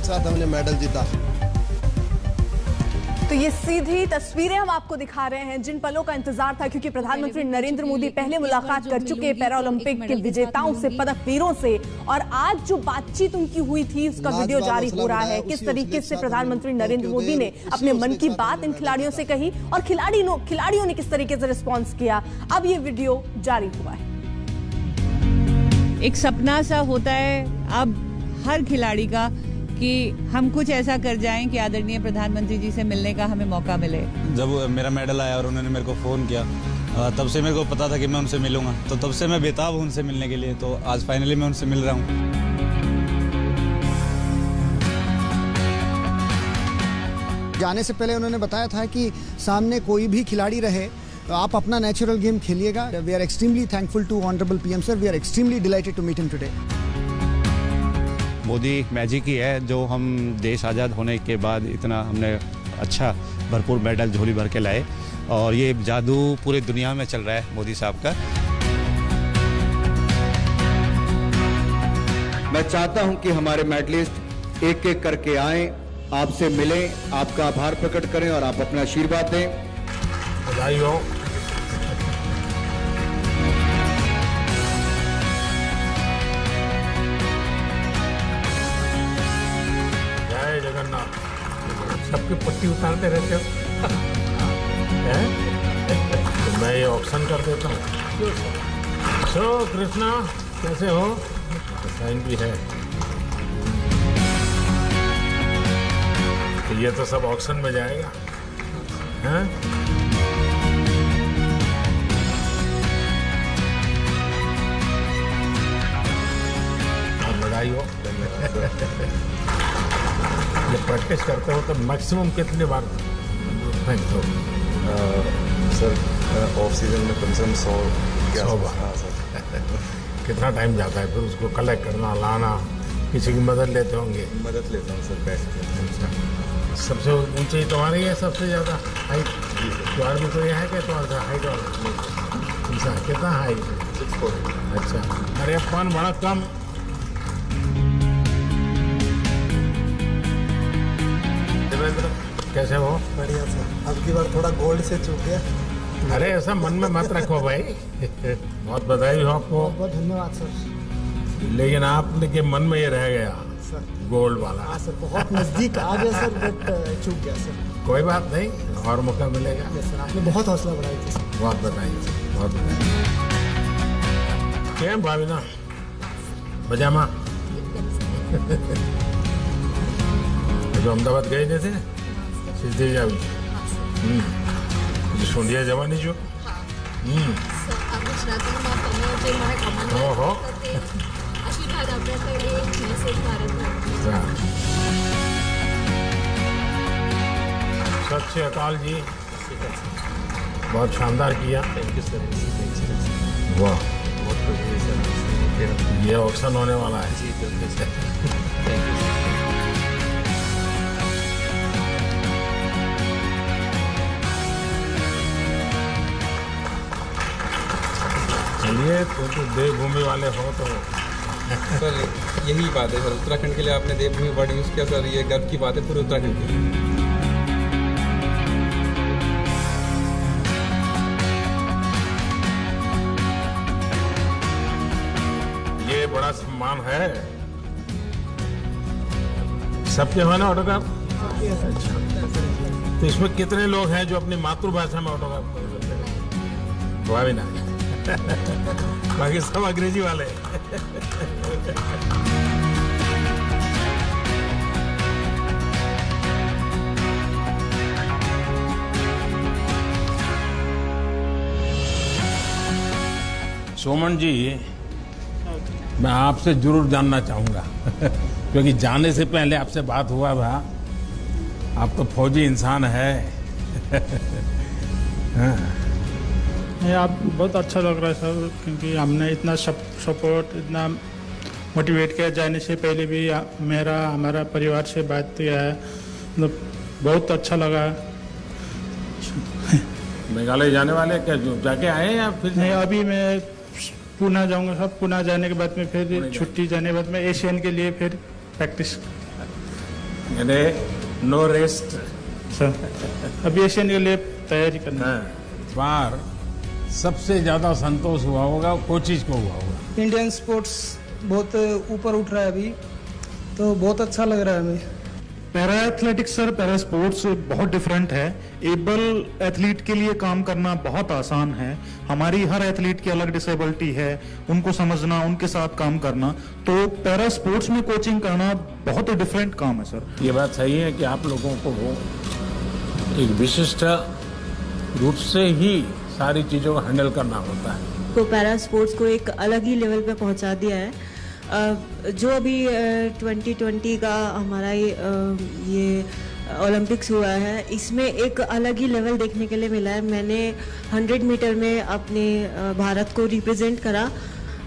एक साथ हमने मेडल जीता। तो ये सीधी तस्वीरें हम आपको दिखा रहे हैं जिन पलों का इंतजार था, क्योंकि प्रधानमंत्री नरेंद्र मोदी पहले मुलाकात कर चुके पैरालंपिक के विजेताओं से, पदक वीरों से, और आज जो बातचीत उनकी हुई थी उसका वीडियो जारी हो रहा है। किस तरीके से प्रधानमंत्री नरेंद्र मोदी ने अपने मन की बात इन खिलाड़ियों से कही और खिलाड़ियों ने किस तरीके से रिस्पॉन्स किया, अब ये वीडियो जारी हुआ है। एक सपना सा होता है अब हर खिलाड़ी का कि हम कुछ ऐसा कर जाएं कि आदरणीय प्रधानमंत्री जी से मिलने का हमें मौका मिले। जब मेरा मेडल आया और उन्होंने मेरे को फ़ोन किया, तब से मेरे को पता था कि मैं उनसे मिलूंगा, तो तब से मैं बेताब हूं उनसे मिलने के लिए। तो आज फाइनली मैं उनसे मिल रहा हूं। जाने से पहले उन्होंने बताया था कि सामने कोई भी खिलाड़ी रहे तो आप अपना नेचुरल गेम खेलिएगा। We are extremely thankful to honourable PM sir, we are extremely delighted to meet him today. Modi magic ही है जो हम देश आज़ाद होने के बाद इतना हमने अच्छा भरपूर मेडल झोली भर के लाए, और ये जादू पूरी दुनिया में चल रहा है मोदी साहब का। मैं चाहता हूं कि हमारे मेडलिस्ट एक एक करके आएं, आपसे मिलें, आपका आभार प्रकट करें और आप अपना आशीर्वाद दें। बधाई हो। जय जगन्नाथ। सबकी पट्टी उतारते रहते हो। तो मैं ये ऑप्शन कर देता हूँ। सो कृष्णा कैसे हो? साइन भी है। तो ये तो सब ऑक्शन में जाएगा, हैं? बधाई हो। ये प्रैक्टिस करते हो तो मैक्सिमम कितने बार फेंकते हो? सर ऑफ सीजन में कम से कम 100 बार। हाँ सर। कितना टाइम जाता है फिर उसको कलेक्ट करना, लाना? किसी की मदद लेते होंगे? मदद लेता हूँ सर, बैठ के। सबसे ऊंचाई तुम्हारी है, सबसे ज़्यादा हाइट तुम्हारा भी तो ये है क्या तुम्हारा हाइट वाला? कितना हाइट? 6'4". अच्छा, अरे अपन बड़ा कम। कैसे हो? बढ़िया सर। अब की बार थोड़ा गोल्ड से चूक गया। अरे ऐसा मन में मत रखो भाई। बहुत बधाई हो आपको। बहुत धन्यवाद सर। लेकिन आपने के मन में ये रह गया सर, गोल्ड वाला। हाँ सर, बहुत नजदीक आ गया सर, बट चूक गया सर। कोई बात नहीं, और मौका मिलेगा। यस सर, आपने बहुत हौसला बढ़ाई थी सर। बहुत बधाई, बहुत बधाई। क्या भाभी ना पजामा जो अहमदाबाद गए थे सीधे जावी सोंडिया जवानी जो हो सत श्री अकाल जी। बहुत शानदार किया। Thank you sir. वाह, बहुत सर। ये ऑप्शन होने वाला है। जी बिल्कुल सर। Thank you. चलिए, तो देवभूमि वाले हो तो सर यही बात है सर, उत्तराखंड के लिए आपने देवभूमि वर्ड यूज़ किया सर, ये गर्व की बात है पूरे उत्तराखंड के लिए। ये बड़ा सम्मान है। सबके हो ना ऑटोग्राफ? तो इसमें कितने लोग हैं जो अपनी मातृभाषा में ऑटोग्राफ करते हैं? वो भी ना। बाकी सब अंग्रेजी वाले। सोमन जी, मैं आपसे जरूर जानना चाहूंगा क्योंकि जाने से पहले आपसे बात हुआ था। आप तो फौजी इंसान है। हाँ। नहीं, आप बहुत अच्छा लग रहा है सर, क्योंकि हमने इतना सपोर्ट, इतना मोटिवेट किया। जाने से पहले भी हमारा परिवार से बात किया है, मतलब बहुत अच्छा लगा। मेघालय जाने वाले क्या जो जाके आए या फिर? नहीं, अभी मैं पुणे जाऊंगा सर। पुणे जाने के बाद में फिर छुट्टी जाने के बाद में एशियन के लिए फिर प्रैक्टिस। अरे नो रेस्ट सर अभी एशियन के लिए तैयारी करना है। इस बार सबसे ज्यादा संतोष हुआ होगा कोचिज को हुआ होगा। इंडियन स्पोर्ट्स बहुत ऊपर उठ रहा है अभी, तो बहुत अच्छा लग रहा है हमें। Para athletics sir, para sports बहुत डिफरेंट है। एबल एथलीट के लिए काम करना बहुत आसान है। हमारी हर एथलीट की अलग डिसेबिलिटी है, उनको समझना, उनके साथ काम करना, तो पैरा स्पोर्ट्स में कोचिंग करना बहुत ही डिफरेंट काम है सर। ये बात सही है कि आप लोगों को एक विशिष्ट रूप से ही सारी चीजों को हैंडल करना होता है। तो पैरा स्पोर्ट्स को एक अलग ही लेवल पे पहुंचा दिया है। जो अभी 2020 का हमारा ये ओलंपिक्स हुआ है, इसमें एक अलग ही लेवल देखने के लिए मिला है। मैंने 100 मीटर में अपने भारत को रिप्रेजेंट करा,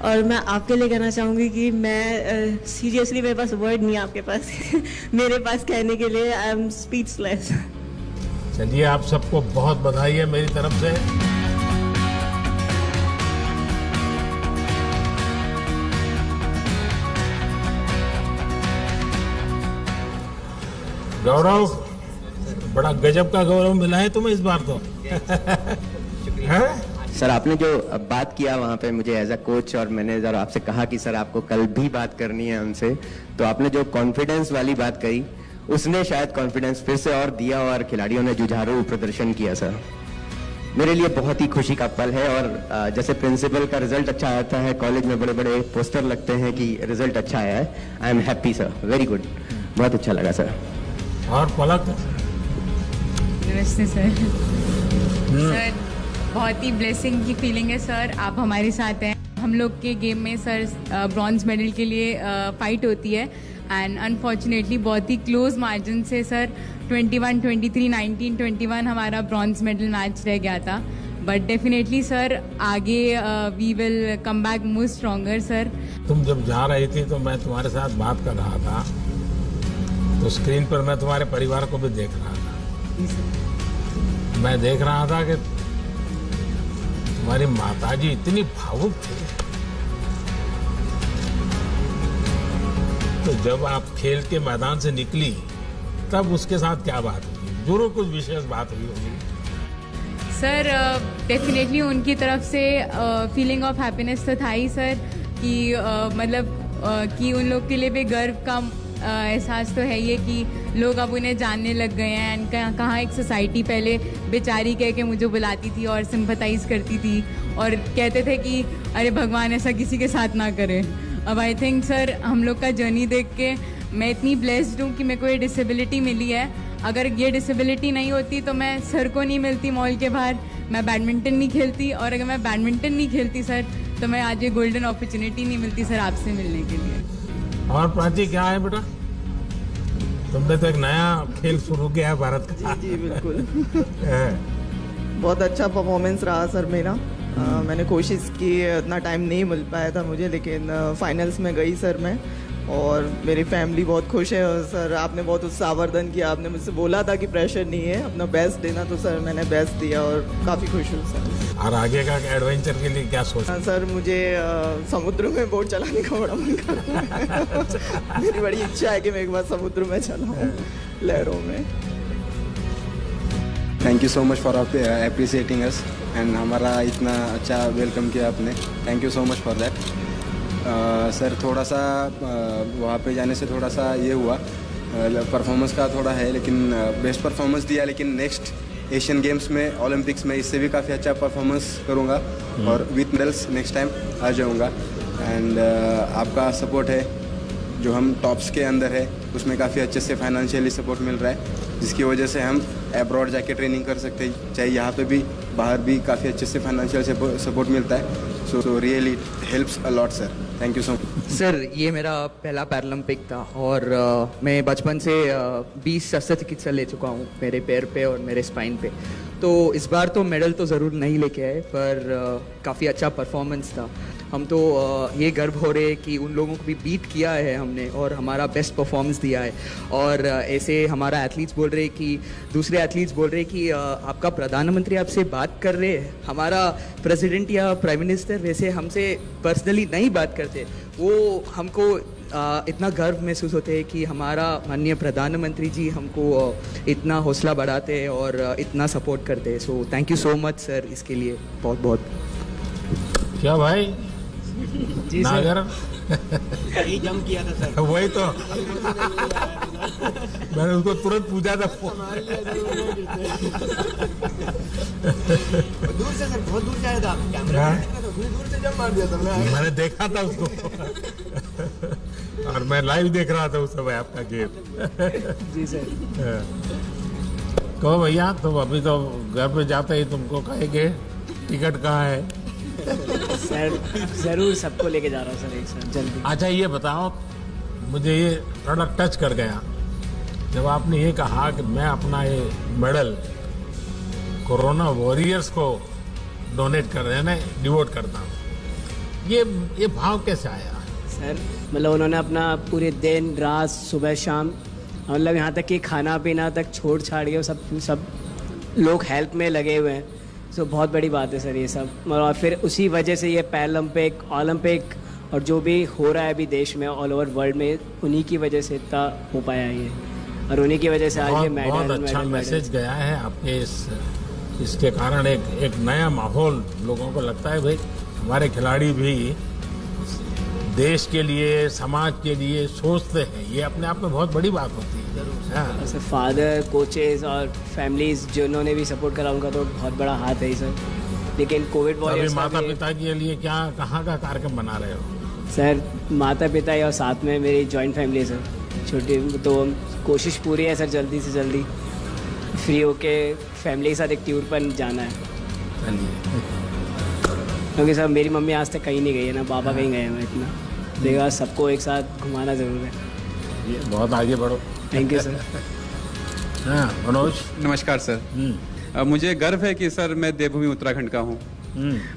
और मैं आपके लिए कहना चाहूँगी कि मैं सीरियसली मेरे पास वर्ड नहीं है आपके पास मेरे पास कहने के लिए आई एम स्पीचलेस। चलिए, आप सबको बहुत बधाई है मेरी तरफ से। गौरव, बड़ा गजब का गौरव मिला है तुम्हें इस बार तो। सर, आपने जो बात किया वहाँ पे मुझे एज अ कोच, और मैंने जरा आपसे कहा कि सर आपको कल भी बात करनी है हमसे, तो आपने जो कॉन्फिडेंस वाली बात कही, उसने शायद कॉन्फिडेंस फिर से और दिया, और खिलाड़ियों ने जुझारू प्रदर्शन किया। सर, मेरे लिए बहुत ही खुशी का पल है। और जैसे प्रिंसिपल का रिजल्ट अच्छा आता है, कॉलेज में बड़े बड़े पोस्टर लगते हैं कि रिजल्ट अच्छा आया है। I am happy sir, very good, बहुत अच्छा लगा सर। और पलक? नमस्ते सर। सर, बहुत ही ब्लेसिंग की फीलिंग है सर, आप हमारे साथ हैं। हम लोग के गेम में सर ब्रॉन्ज मेडल के लिए फाइट होती है, एंड अनफॉर्चुनेटली बहुत ही क्लोज मार्जिन से सर 21-23, 19-21 हमारा ब्रॉन्ज मेडल मैच रह गया था। बट डेफिनेटली सर आगे we will come back more stronger sir. तुम जब जा रही थी तो मैं तुम्हारे साथ बात कर रहा था, तो स्क्रीन पर मैं तुम्हारे परिवार को भी देख रहा था। मैं देख रहा था कि तुम्हारी माताजी इतनी भावुक थी। तो जब आप खेल के मैदान से निकली, तब उसके साथ क्या बात हुई? जरूर कुछ विशेष बात हुई होगी। सर डेफिनेटली उनकी तरफ से फीलिंग ऑफ हैप्पीनेस तो था ही सर, कि कि उन लोग के लिए भी गर्व का एहसास तो है ये कि लोग अब उन्हें जानने लग गए हैं। एंड कहाँ एक सोसाइटी पहले बेचारी कह के मुझे बुलाती थी और सिंपथाइज करती थी और कहते थे कि अरे भगवान ऐसा किसी के साथ ना करे। अब आई थिंक सर हम लोग का जर्नी देख के मैं इतनी ब्लेस्ड हूँ कि मेरे को ये डिसेबिलिटी मिली है। अगर ये डिसेबिलिटी नहीं होती तो मैं सर को नहीं मिलती मॉल के बाहर, मैं बैडमिंटन नहीं खेलती, और अगर मैं बैडमिंटन नहीं खेलती सर तो मैं आज ये गोल्डन अपॉर्चुनिटी नहीं मिलती सर आपसे मिलने के लिए। और प्राची क्या है बेटा, तुमने तो एक नया खेल शुरू किया है भारत का। जी बिल्कुल बहुत अच्छा परफॉर्मेंस रहा सर मेरा। मैंने कोशिश की, उतना टाइम नहीं मिल पाया था मुझे, लेकिन फाइनल्स में गई सर मैं, और मेरी फैमिली बहुत खुश है। और सर आपने बहुत उत्साहवर्धन किया, आपने मुझसे बोला था कि प्रेशर नहीं है, अपना बेस्ट देना, तो सर मैंने बेस्ट दिया और काफ़ी खुश हूँ सर। और आगे का एडवेंचर के लिए क्या सोचा? सर मुझे समुद्र में बोट चलाने का बड़ा मन कर रहा है। मेरी बड़ी इच्छा है कि मैं एक बार समुद्र में चलाऊँ लहरों में। Thank you so much for appreciating us, and हमारा इतना अच्छा वेलकम किया आपने, thank you so much for that. Sir थोड़ा सा वहाँ पे जाने से थोड़ा सा ये हुआ, परफॉर्मेंस का थोड़ा है, लेकिन बेस्ट परफॉर्मेंस दिया, लेकिन नेक्स्ट एशियन गेम्स में, ओलंपिक्स में इससे भी काफ़ी अच्छा परफॉर्मेंस करूँगा और विथ मेडल्स नेक्स्ट टाइम आ जाऊँगा। एंड आपका सपोर्ट है जो हम टॉप्स के अंदर है, उसमें काफ़ी अच्छे से फाइनेंशियली सपोर्ट मिल रहा है, जिसकी वजह से हम अब्रॉड जाके ट्रेनिंग कर सकते हैं, चाहे यहाँ पे भी बाहर भी काफ़ी अच्छे से फाइनेंशियल सपोर्ट मिलता है। So really helps a lot sir, thank you so much. Sir ये मेरा पहला पैरालंपिक था, और मैं बचपन से 20 शस्त्रचिकित्सा ले चुका हूँ मेरे पैर पे और मेरे स्पाइन पे, तो इस बार तो मेडल तो ज़रूर नहीं लेके आए, पर काफ़ी अच्छा परफॉर्मेंस था। हम तो ये गर्व हो रहे कि उन लोगों को भी बीट किया है हमने और हमारा बेस्ट परफॉर्मेंस दिया है। और ऐसे हमारा एथलीट्स बोल रहे कि दूसरे एथलीट्स बोल रहे कि आपका प्रधानमंत्री आपसे बात कर रहे हैं, हमारा प्रेसिडेंट या प्राइम मिनिस्टर वैसे हमसे पर्सनली नहीं बात करते, वो हमको इतना गर्व महसूस होते हैं कि हमारा माननीय प्रधानमंत्री जी हमको इतना हौसला बढ़ाते हैं और इतना सपोर्ट करते हैं। So thank you so much sir, इसके लिए बहुत बहुत। क्या भाई जी नागर यही जम किया था सर। वही तो मैंने उसको तुरंत पूछा था दूर से सर, बहुत दूर जाया था कैमरा, दूर से जम मार दिया था मैंने देखा था उसको और मैं लाइव देख रहा था उस समय आपका गेम। जी सर। कहो भैया, तुम अभी तो घर पे जाते ही तुमको कहेंगे टिकट कहाँ है? सर जरूर सबको लेके जा रहा हूँ सर एक साथ जल्दी। अच्छा ये बताओ, मुझे ये थोड़ा टच कर गया जब आपने ये कहा कि मैं अपना ये मेडल कोरोना वॉरियर्स को डोनेट कर रहे हैं, डिवोट करता हूँ। ये भाव कैसे आया? सर मतलब उन्होंने अपना पूरे दिन रात सुबह शाम मतलब यहाँ तक कि खाना पीना तक छोड़ छाड़ के सब लोग हेल्प में लगे हुए हैं। तो बहुत बड़ी बात है सर ये सब। और फिर उसी वजह से ये पैरालंपिक, ओलंपिक और जो भी हो रहा है अभी देश में ऑल ओवर वर्ल्ड में, उन्हीं की वजह से इतना हो पाया है ये, और उन्हीं की वजह से आज ये मेडल। बहुत अच्छा मैसेज गया है आपके इसके कारण एक नया माहौल लोगों को लगता है भाई हमारे खिलाड़ी भी देश के लिए, समाज के लिए सोचते हैं। ये अपने आप में बहुत बड़ी बात होती है। सर फादर, कोचेस और फैमिलीज जिन्होंने भी सपोर्ट करा उनका तो बहुत बड़ा हाथ है सर। लेकिन कोविड वॉरियर्स माता पिता के लिए क्या कहाँ का कार्यक्रम बना रहे हो? सर माता पिता और साथ में मेरी जॉइंट फैमिली है सर, छोटी, तो कोशिश पूरी है सर जल्दी से जल्दी फ्री होके फैमिली के साथ एक टूर पर जाना है। क्योंकि सर मेरी मम्मी आज तक कहीं नहीं गई है, ना पापा कहीं गए हैं, इतना देखा सबको एक साथ घुमाना जरूर है। ये बहुत आगे बढ़ो। Thank you sir. हाँ मनोज। नमस्कार सर। मुझे गर्व है कि सर मैं देवभूमि उत्तराखंड का हूँ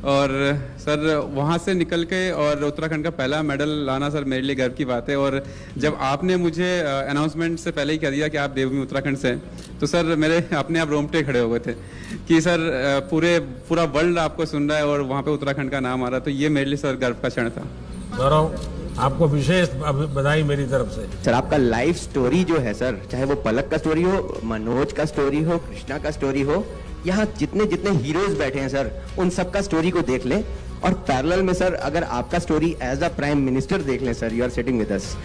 और सर वहाँ से निकल के और उत्तराखंड का पहला मेडल लाना सर मेरे लिए गर्व की बात है। और जब आपने मुझे अनाउंसमेंट से पहले ही कह दिया कि आप देवभूमि उत्तराखंड से हैं, तो सर मेरे अपने आप रोंगटे खड़े हो गए थे कि सर पूरा वर्ल्ड आपको सुन रहा है और वहाँ पे उत्तराखंड का नाम आ रहा है। तो ये मेरे लिए सर गर्व का क्षण था। गौरव, आपको विशेष बधाई मेरी तरफ से। सर आपका लाइफ स्टोरी जो है सर, चाहे वो पलक का स्टोरी हो, मनोज का स्टोरी हो, कृष्णा का स्टोरी हो, यहाँ जितने जितने हीरोज बैठे हैं सर, उन सब का स्टोरी को देख लें। और पैरेलल में सर अगर आपका story as a prime minister देख लें sir, you are sitting with us,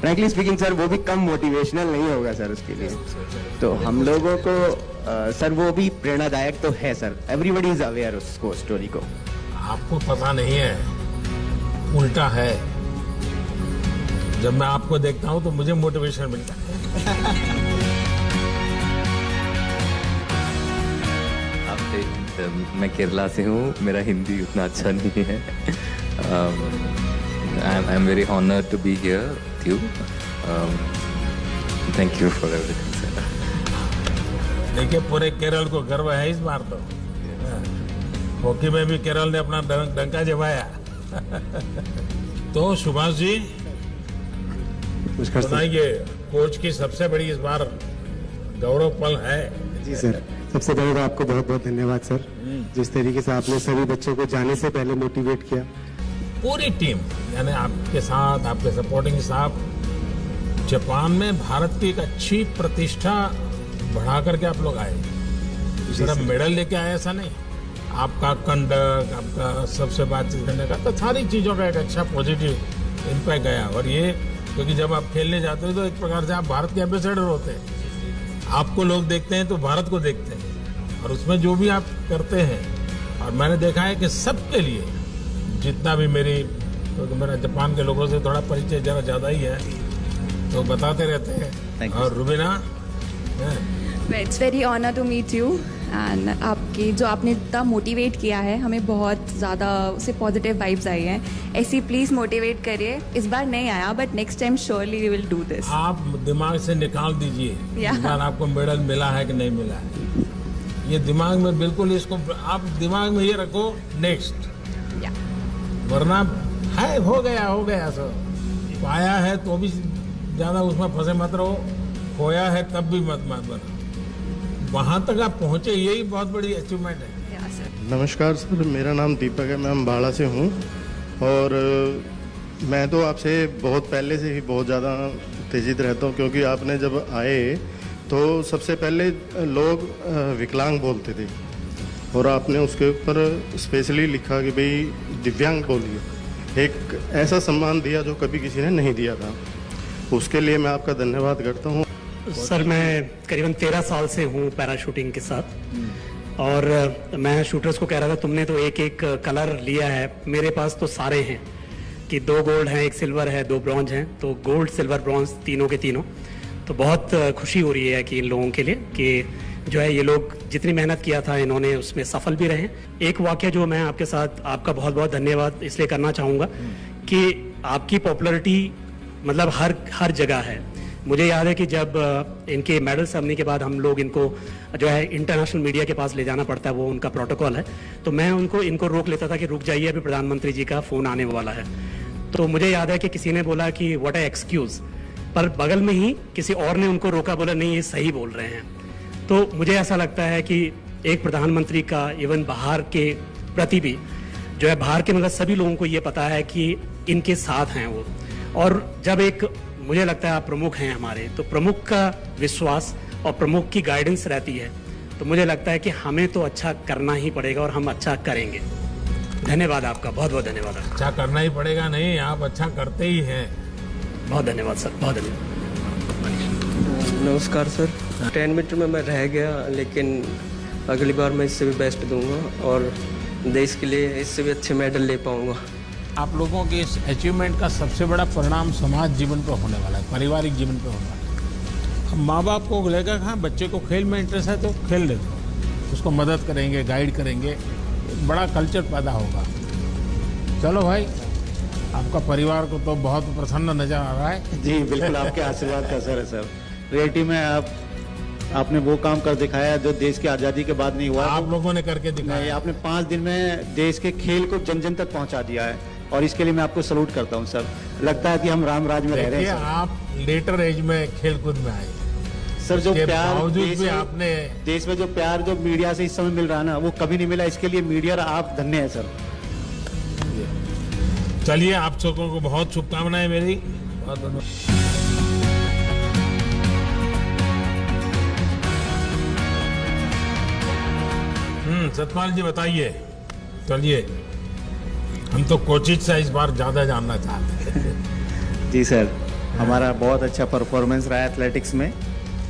frankly speaking sir वो भी कम मोटिवेशनल नहीं होगा सर उसके लिए। तो हम लोगों को सर वो भी प्रेरणादायक तो है सर। एवरीबडी इज अवेयर उसको, स्टोरी को। आपको पता नहीं है, उल्टा है। जब मैं आपको देखता हूँ तो मुझे मोटिवेशन मिलता है। मैं केरला से हूँ, मेरा हिंदी उतना अच्छा नहीं है। I am very honoured to be here with you. Thank you for everything sir. देखिए पूरे केरल को गर्व है इस बार तो। हॉकी में भी केरल ने अपना डंका जमाया। तो सुभाष जी बताइए, कोच की सबसे बड़ी इस बार गौरव पल है। जी सर, सबसे पहले तो आपको बहुत बहुत धन्यवाद सर, जिस तरीके से आपने सभी बच्चों को जाने से पहले मोटिवेट किया। पूरी टीम यानी आपके साथ, आपके सपोर्टिंग स्टाफ, जापान में भारत की एक अच्छी प्रतिष्ठा बढ़ा करके आप लोग आए। सिर्फ मेडल लेके आए ऐसा नहीं, आपका कंडक्ट, आपका सबसे बातचीत करने का, तो सारी चीजों का एक अच्छा पॉजिटिव इम्पैक्ट गया। और ये क्योंकि जब आप खेलने जाते हो तो एक प्रकार से आप भारत के एम्बेसडर होते हैं। आपको लोग देखते हैं तो भारत को देखते हैं, और उसमें जो भी आप करते हैं, और मैंने देखा है कि सबके लिए, जितना भी क्योंकि मेरा जापान के लोगों से थोड़ा परिचय जरा ज़्यादा ही है, तो बताते रहते हैं। और Rubina, it's very honour to meet you and आपकी जो आपने इतना मोटिवेट किया है, हमें बहुत ज़्यादा उससे पॉजिटिव वाइब्स आई हैं। ऐसी प्लीज़ मोटिवेट करिए। इस बार नहीं आया but next time surely we will do this. आप दिमाग से निकाल दीजिए इस बार आपको मेडल मिला है कि नहीं मिला है, ये दिमाग में बिल्कुल, इसको आप दिमाग में ये रखो नेक्स्ट। वरना है हो गया सो पाया है तो भी ज़्यादा उसमें फंसे मत रहो, खोया है तब भी मत बनो, वहाँ तक आप पहुँचे, यही बहुत बड़ी अचीवमेंट है। नमस्कार सर, मेरा नाम दीपक है, मैं अम्बाड़ा से हूँ। और मैं तो आपसे बहुत पहले से ही बहुत ज़्यादा उत्तेजित रहता हूँ, क्योंकि आपने जब आए तो सबसे पहले लोग विकलांग बोलते थे और आपने उसके ऊपर स्पेशली लिखा कि भाई दिव्यांग बोलिए, एक ऐसा सम्मान दिया जो कभी किसी ने नहीं दिया था। उसके लिए मैं आपका धन्यवाद करता हूँ। सर मैं करीबन 13 साल से हूँ पैरा शूटिंग के साथ, और मैं शूटर्स को कह रहा था तुमने तो एक एक कलर लिया है, मेरे पास तो सारे हैं कि 2 गोल्ड हैं, 1 सिल्वर है, 2 ब्रॉन्ज हैं, तो गोल्ड सिल्वर ब्रॉन्ज तीनों के तीनों। तो बहुत खुशी हो रही है कि इन लोगों के लिए कि जो है ये लोग जितनी मेहनत किया था इन्होंने उसमें सफल भी रहे। एक वाक्य जो मैं आपके साथ, आपका बहुत बहुत धन्यवाद इसलिए करना चाहूँगा कि आपकी पॉपुलैरिटी मतलब हर जगह है। मुझे याद है कि जब इनके मेडल सेरेमनी के बाद हम लोग इनको जो है इंटरनेशनल मीडिया के पास ले जाना पड़ता है, वो उनका प्रोटोकॉल है, तो मैं इनको रोक लेता था कि रुक जाइए अभी प्रधानमंत्री जी का फ़ोन आने वाला है। तो मुझे याद है कि किसी ने बोला कि व्हाट अ एक्सक्यूज़, पर बगल में ही किसी और ने उनको रोका, बोला नहीं ये सही बोल रहे हैं। तो मुझे ऐसा लगता है कि एक प्रधानमंत्री का इवन बाहर के प्रति भी जो है, बाहर के मतलब सभी लोगों को ये पता है कि इनके साथ हैं वो। और जब एक मुझे लगता है आप प्रमुख हैं हमारे, तो प्रमुख का विश्वास और प्रमुख की गाइडेंस रहती है, तो मुझे लगता है कि हमें तो अच्छा करना ही पड़ेगा और हम अच्छा करेंगे। धन्यवाद आपका, बहुत बहुत धन्यवाद। अच्छा करना ही पड़ेगा नहीं, आप अच्छा करते ही हैं। बहुत धन्यवाद सर, बहुत धन्यवाद। नमस्कार सर, 10 मीटर में मैं रह गया, लेकिन अगली बार मैं इससे भी बेस्ट दूंगा और देश के लिए इससे भी अच्छे मेडल ले पाऊंगा। आप लोगों के इस अचीवमेंट का सबसे बड़ा परिणाम समाज जीवन पर होने वाला है, पारिवारिक जीवन पर होने वाला है। हम माँ बाप को लेकर, हाँ बच्चे को खेल में इंटरेस्ट है तो खेल दे दो, उसको मदद करेंगे, गाइड करेंगे, बड़ा कल्चर पैदा होगा। चलो भाई, आपका परिवार को तो बहुत प्रसन्न नजर आ रहा है। जी बिल्कुल, आपके आशीर्वाद का असर है सर। रियलिटी में आपने वो काम कर दिखाया जो देश की आज़ादी के बाद नहीं हुआ। आप लोगों ने करके दिखाया। आपने 5 दिन में देश के खेल को जन जन तक पहुंचा दिया है, और इसके लिए मैं आपको सलूट करता हूं सर। लगता है कि हम राम राज में रह रहे हैं। आप लेटर एज में खेलकूद में आए सर, जो प्यार आपने देश में जो प्यार जो मीडिया से इस समय मिल रहा है ना, वो कभी नहीं मिला। इसके लिए मीडिया और आप धन्य है सर। चलिए, आप सबको को बहुत शुभकामनाएं मेरी। बहुत धन्यवाद। सतपाल जी बताइए। चलिए, हम तो कोचिज से इस बार ज्यादा जानना चाहते हैं। जी सर, हमारा बहुत अच्छा परफॉर्मेंस रहा है एथलेटिक्स में,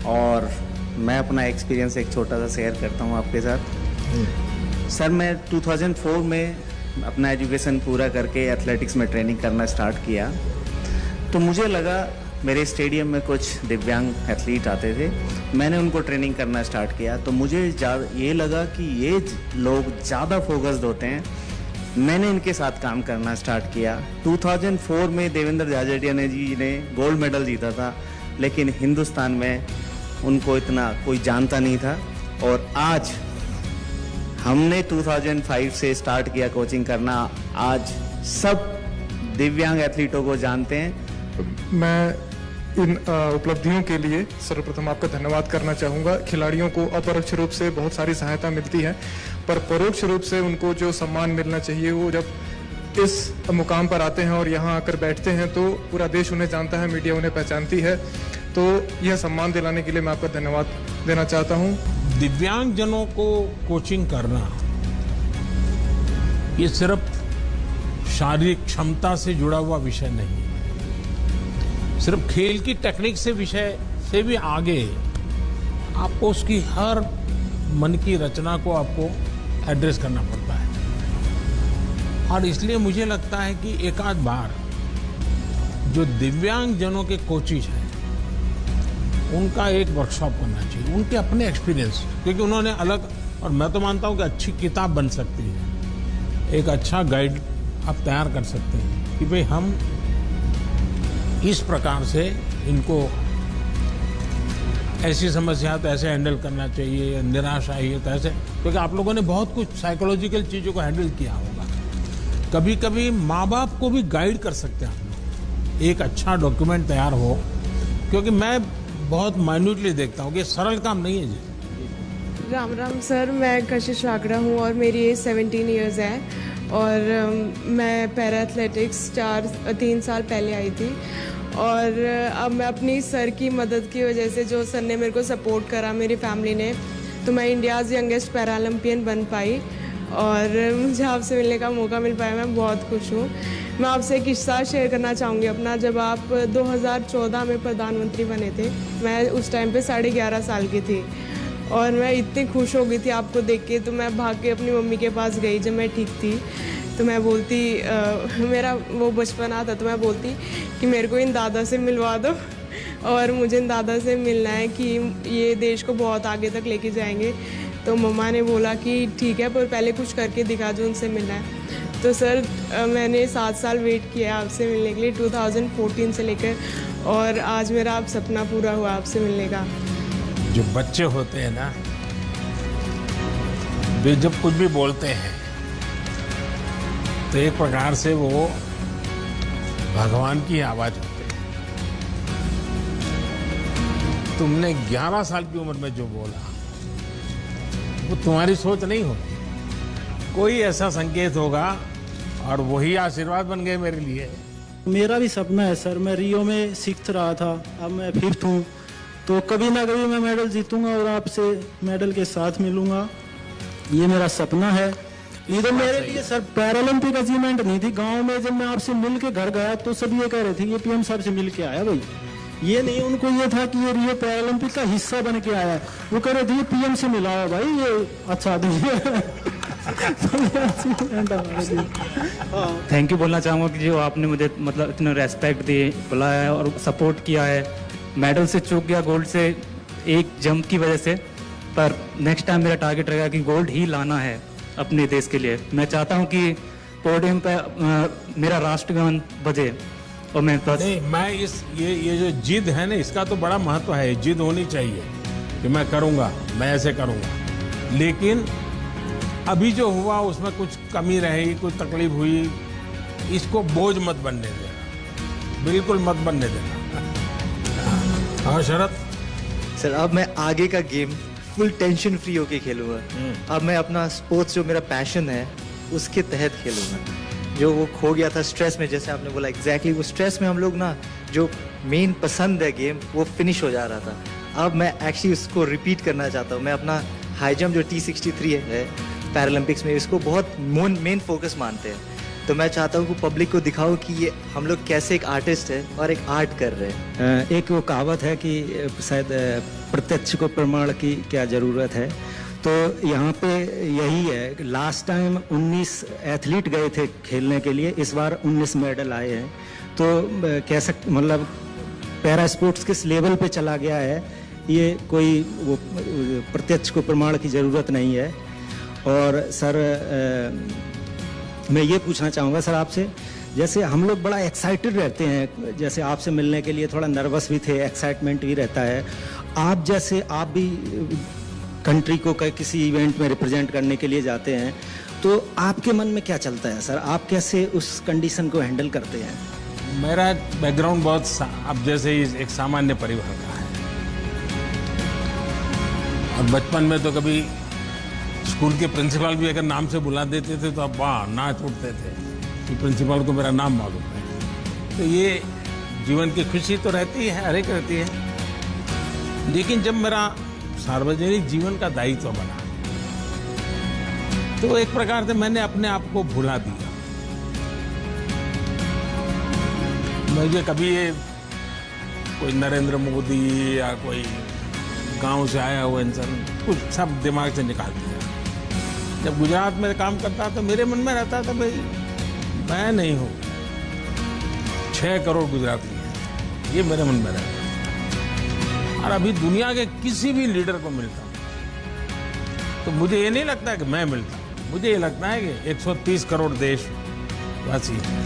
और मैं अपना एक्सपीरियंस एक छोटा सा शेयर करता हूँ आपके साथ। सर, मैं 2004 में अपना एजुकेशन पूरा करके एथलेटिक्स में ट्रेनिंग करना स्टार्ट किया, तो मुझे लगा मेरे स्टेडियम में कुछ दिव्यांग एथलीट आते थे, मैंने उनको ट्रेनिंग करना स्टार्ट किया, तो मुझे ये लगा कि ये लोग ज़्यादा फोकस्ड होते हैं। मैंने इनके साथ काम करना स्टार्ट किया। 2004 में देवेंद्र झाझड़िया जी ने गोल्ड मेडल जीता था, लेकिन हिंदुस्तान में उनको इतना कोई जानता नहीं था, और आज हमने 2005 से स्टार्ट किया कोचिंग करना, आज सब दिव्यांग एथलीटों को जानते हैं। मैं इन उपलब्धियों के लिए सर्वप्रथम आपका धन्यवाद करना चाहूँगा। खिलाड़ियों को अपरोक्ष रूप से बहुत सारी सहायता मिलती है, पर परोक्ष रूप से उनको जो सम्मान मिलना चाहिए, वो जब इस मुकाम पर आते हैं और यहाँ आकर बैठते हैं तो पूरा देश उन्हें जानता है, मीडिया उन्हें पहचानती है। तो यह सम्मान दिलाने के लिए मैं आपका धन्यवाद देना चाहता हूँ। दिव्यांग जनों को कोचिंग करना ये सिर्फ शारीरिक क्षमता से जुड़ा हुआ विषय नहीं, सिर्फ खेल की टेक्निक से विषय से भी आगे आपको उसकी हर मन की रचना को आपको एड्रेस करना पड़ता है। और इसलिए मुझे लगता है कि एक आध बार जो दिव्यांग जनों के कोचिज हैं उनका एक वर्कशॉप करना चाहिए, उनके अपने एक्सपीरियंस, क्योंकि उन्होंने अलग, और मैं तो मानता हूं कि अच्छी किताब बन सकती है, एक अच्छा गाइड आप तैयार कर सकते हैं कि भाई हम इस प्रकार से इनको ऐसी समस्या तो ऐसे हैंडल करना चाहिए, निराशा आई है तो ऐसे, क्योंकि आप लोगों ने बहुत कुछ साइकोलॉजिकल चीज़ों को हैंडल किया होगा। कभी कभी माँ बाप को भी गाइड कर सकते हैं आप लोग, एक अच्छा डॉक्यूमेंट तैयार हो, क्योंकि मैं बहुत माइन्यूटली देखता हूँ कि सरल काम नहीं है जी। राम राम सर, मैं कशिश रागड़ा हूँ और मेरी एज 17 ईयर्स है। और मैं पैरा एथलेटिक्स 3 साल पहले आई थी और अब मैं अपनी सर की मदद की वजह से, जो सर ने मेरे को सपोर्ट करा, मेरी फैमिली ने, तो मैं इंडियाज़ यंगेस्ट पैरालंपियन बन पाई और मुझे आपसे मिलने का मौका मिल पाया। मैं बहुत खुश हूँ। मैं आपसे एक किस्सा शेयर करना चाहूँगी अपना। जब आप 2014 में प्रधानमंत्री बने थे, मैं उस टाइम पे 11.5 साल की थी और मैं इतनी खुश हो गई थी आपको देख के, तो मैं भाग के अपनी मम्मी के पास गई जब मैं ठीक थी। तो मैं बोलती, मेरा वो बचपना था, तो मैं बोलती कि मेरे को इन दादा से मिलवा दो और मुझे इन दादा से मिलना है कि ये देश को बहुत आगे तक लेके जाएंगे। तो मम्मा ने बोला कि ठीक है, पर पहले कुछ करके दिखा जो उनसे मिलना है। तो सर मैंने 7 साल वेट किया आपसे मिलने के लिए, 2014 से लेकर, और आज मेरा आप सपना पूरा हुआ आपसे मिलने का। जो बच्चे होते हैं ना, वे जब कुछ भी बोलते हैं तो एक प्रकार से वो भगवान की आवाज होती है। तुमने 11 साल की उम्र में जो बोला वो तुम्हारी सोच नहीं होगी, कोई ऐसा संकेत होगा और वही आशीर्वाद बन गए मेरे लिए। मेरा भी सपना है सर, मैं रियो में 6th रहा था, अब मैं 5th हूँ, तो कभी ना कभी मैं मेडल जीतूंगा और आपसे मेडल के साथ मिलूंगा, ये मेरा सपना है। ये तो मेरे लिए सर पैरालंपिक अचीवमेंट नहीं थी। गांव में जब मैं आपसे मिल के घर गया तो सब ये कह रहे थे ये पीएम साहब से मिल के आया भाई, ये नहीं, उनको ये था कि ये रियो पैरालंपिक का हिस्सा बन के आया है। वो कह रहे थे ये पीएम से मिला है भाई, ये अच्छा थैंक यू बोलना चाहूँगा कि जो आपने मुझे मतलब इतना रेस्पेक्ट दी, बुलाया और सपोर्ट किया है। मेडल से चूक गया, गोल्ड से एक जंप की वजह से, पर नेक्स्ट टाइम मेरा टारगेट रहेगा कि गोल्ड ही लाना है अपने देश के लिए। मैं चाहता हूँ कि पोडियम पे मेरा राष्ट्रगान बजे और मैं बस नहीं, मैं ये जो जिद है ना, इसका तो बड़ा महत्व है। जिद होनी चाहिए कि मैं करूँगा, मैं ऐसे करूँगा, लेकिन अभी जो हुआ उसमें कुछ कमी रही, कुछ तकलीफ हुई, इसको बोझ मत बनने देना, बिल्कुल मत बनने देना। हाँ शरद सर, अब मैं आगे का गेम फुल टेंशन फ्री होके खेलूंगा। अब मैं अपना स्पोर्ट्स जो मेरा पैशन है उसके तहत खेलूंगा। जो वो खो गया था स्ट्रेस में, जैसे आपने बोला एग्जैक्टली वो स्ट्रेस में हम लोग ना, जो मेन पसंद है गेम वो फिनिश हो जा रहा था। अब मैं एक्चुअली उसको रिपीट करना चाहता हूँ। मैं अपना हाई जंप जो T63 है पैरालंपिक्स में, इसको बहुत मेन फोकस मानते हैं। तो मैं चाहता हूँ कि पब्लिक को दिखाओ कि ये हम लोग कैसे एक आर्टिस्ट है और एक आर्ट कर रहे हैं। एक वो कहावत है कि शायद प्रत्यक्ष को प्रमाण की क्या ज़रूरत है, तो यहाँ पे यही है। लास्ट टाइम 19 एथलीट गए थे खेलने के लिए, इस बार 19 मेडल आए हैं। तो कह सकते मतलब पैरा स्पोर्ट्स किस लेवल पे चला गया है, ये कोई वो प्रत्यक्ष को प्रमाण की ज़रूरत नहीं है। और सर मैं ये पूछना चाहूँगा सर आपसे, जैसे हम लोग बड़ा एक्साइटेड रहते हैं, जैसे आपसे मिलने के लिए थोड़ा नर्वस भी थे, एक्साइटमेंट भी रहता है। आप जैसे आप भी कंट्री को किसी इवेंट में रिप्रेजेंट करने के लिए जाते हैं, तो आपके मन में क्या चलता है सर? आप कैसे उस कंडीशन को हैंडल करते हैं? मेरा बैकग्राउंड बहुत अब जैसे ही एक सामान्य परिवार का है, और बचपन में तो कभी स्कूल के प्रिंसिपल भी अगर नाम से बुला देते थे तो अब वाह नाच उठते थे कि प्रिंसिपल को मेरा नाम मालूम है। तो ये जीवन की खुशी तो रहती है, हर एक रहती है, लेकिन जब मेरा सार्वजनिक जीवन का दायित्व बना तो एक प्रकार से मैंने अपने आप को भुला दिया। मुझे कभी ये कोई नरेंद्र मोदी या कोई गांव से आया हुआ इंसान कुछ सब दिमाग से निकाल दिया। जब गुजरात में काम करता तो मेरे मन में रहता था भाई मैं नहीं हूँ, 6 करोड़ गुजराती हैं, ये मेरे मन में रहता है। और अभी दुनिया के किसी भी लीडर को मिलता तो मुझे ये नहीं लगता कि मैं मिलता, मुझे ये लगता है कि 130 करोड़ देशवासी हैं,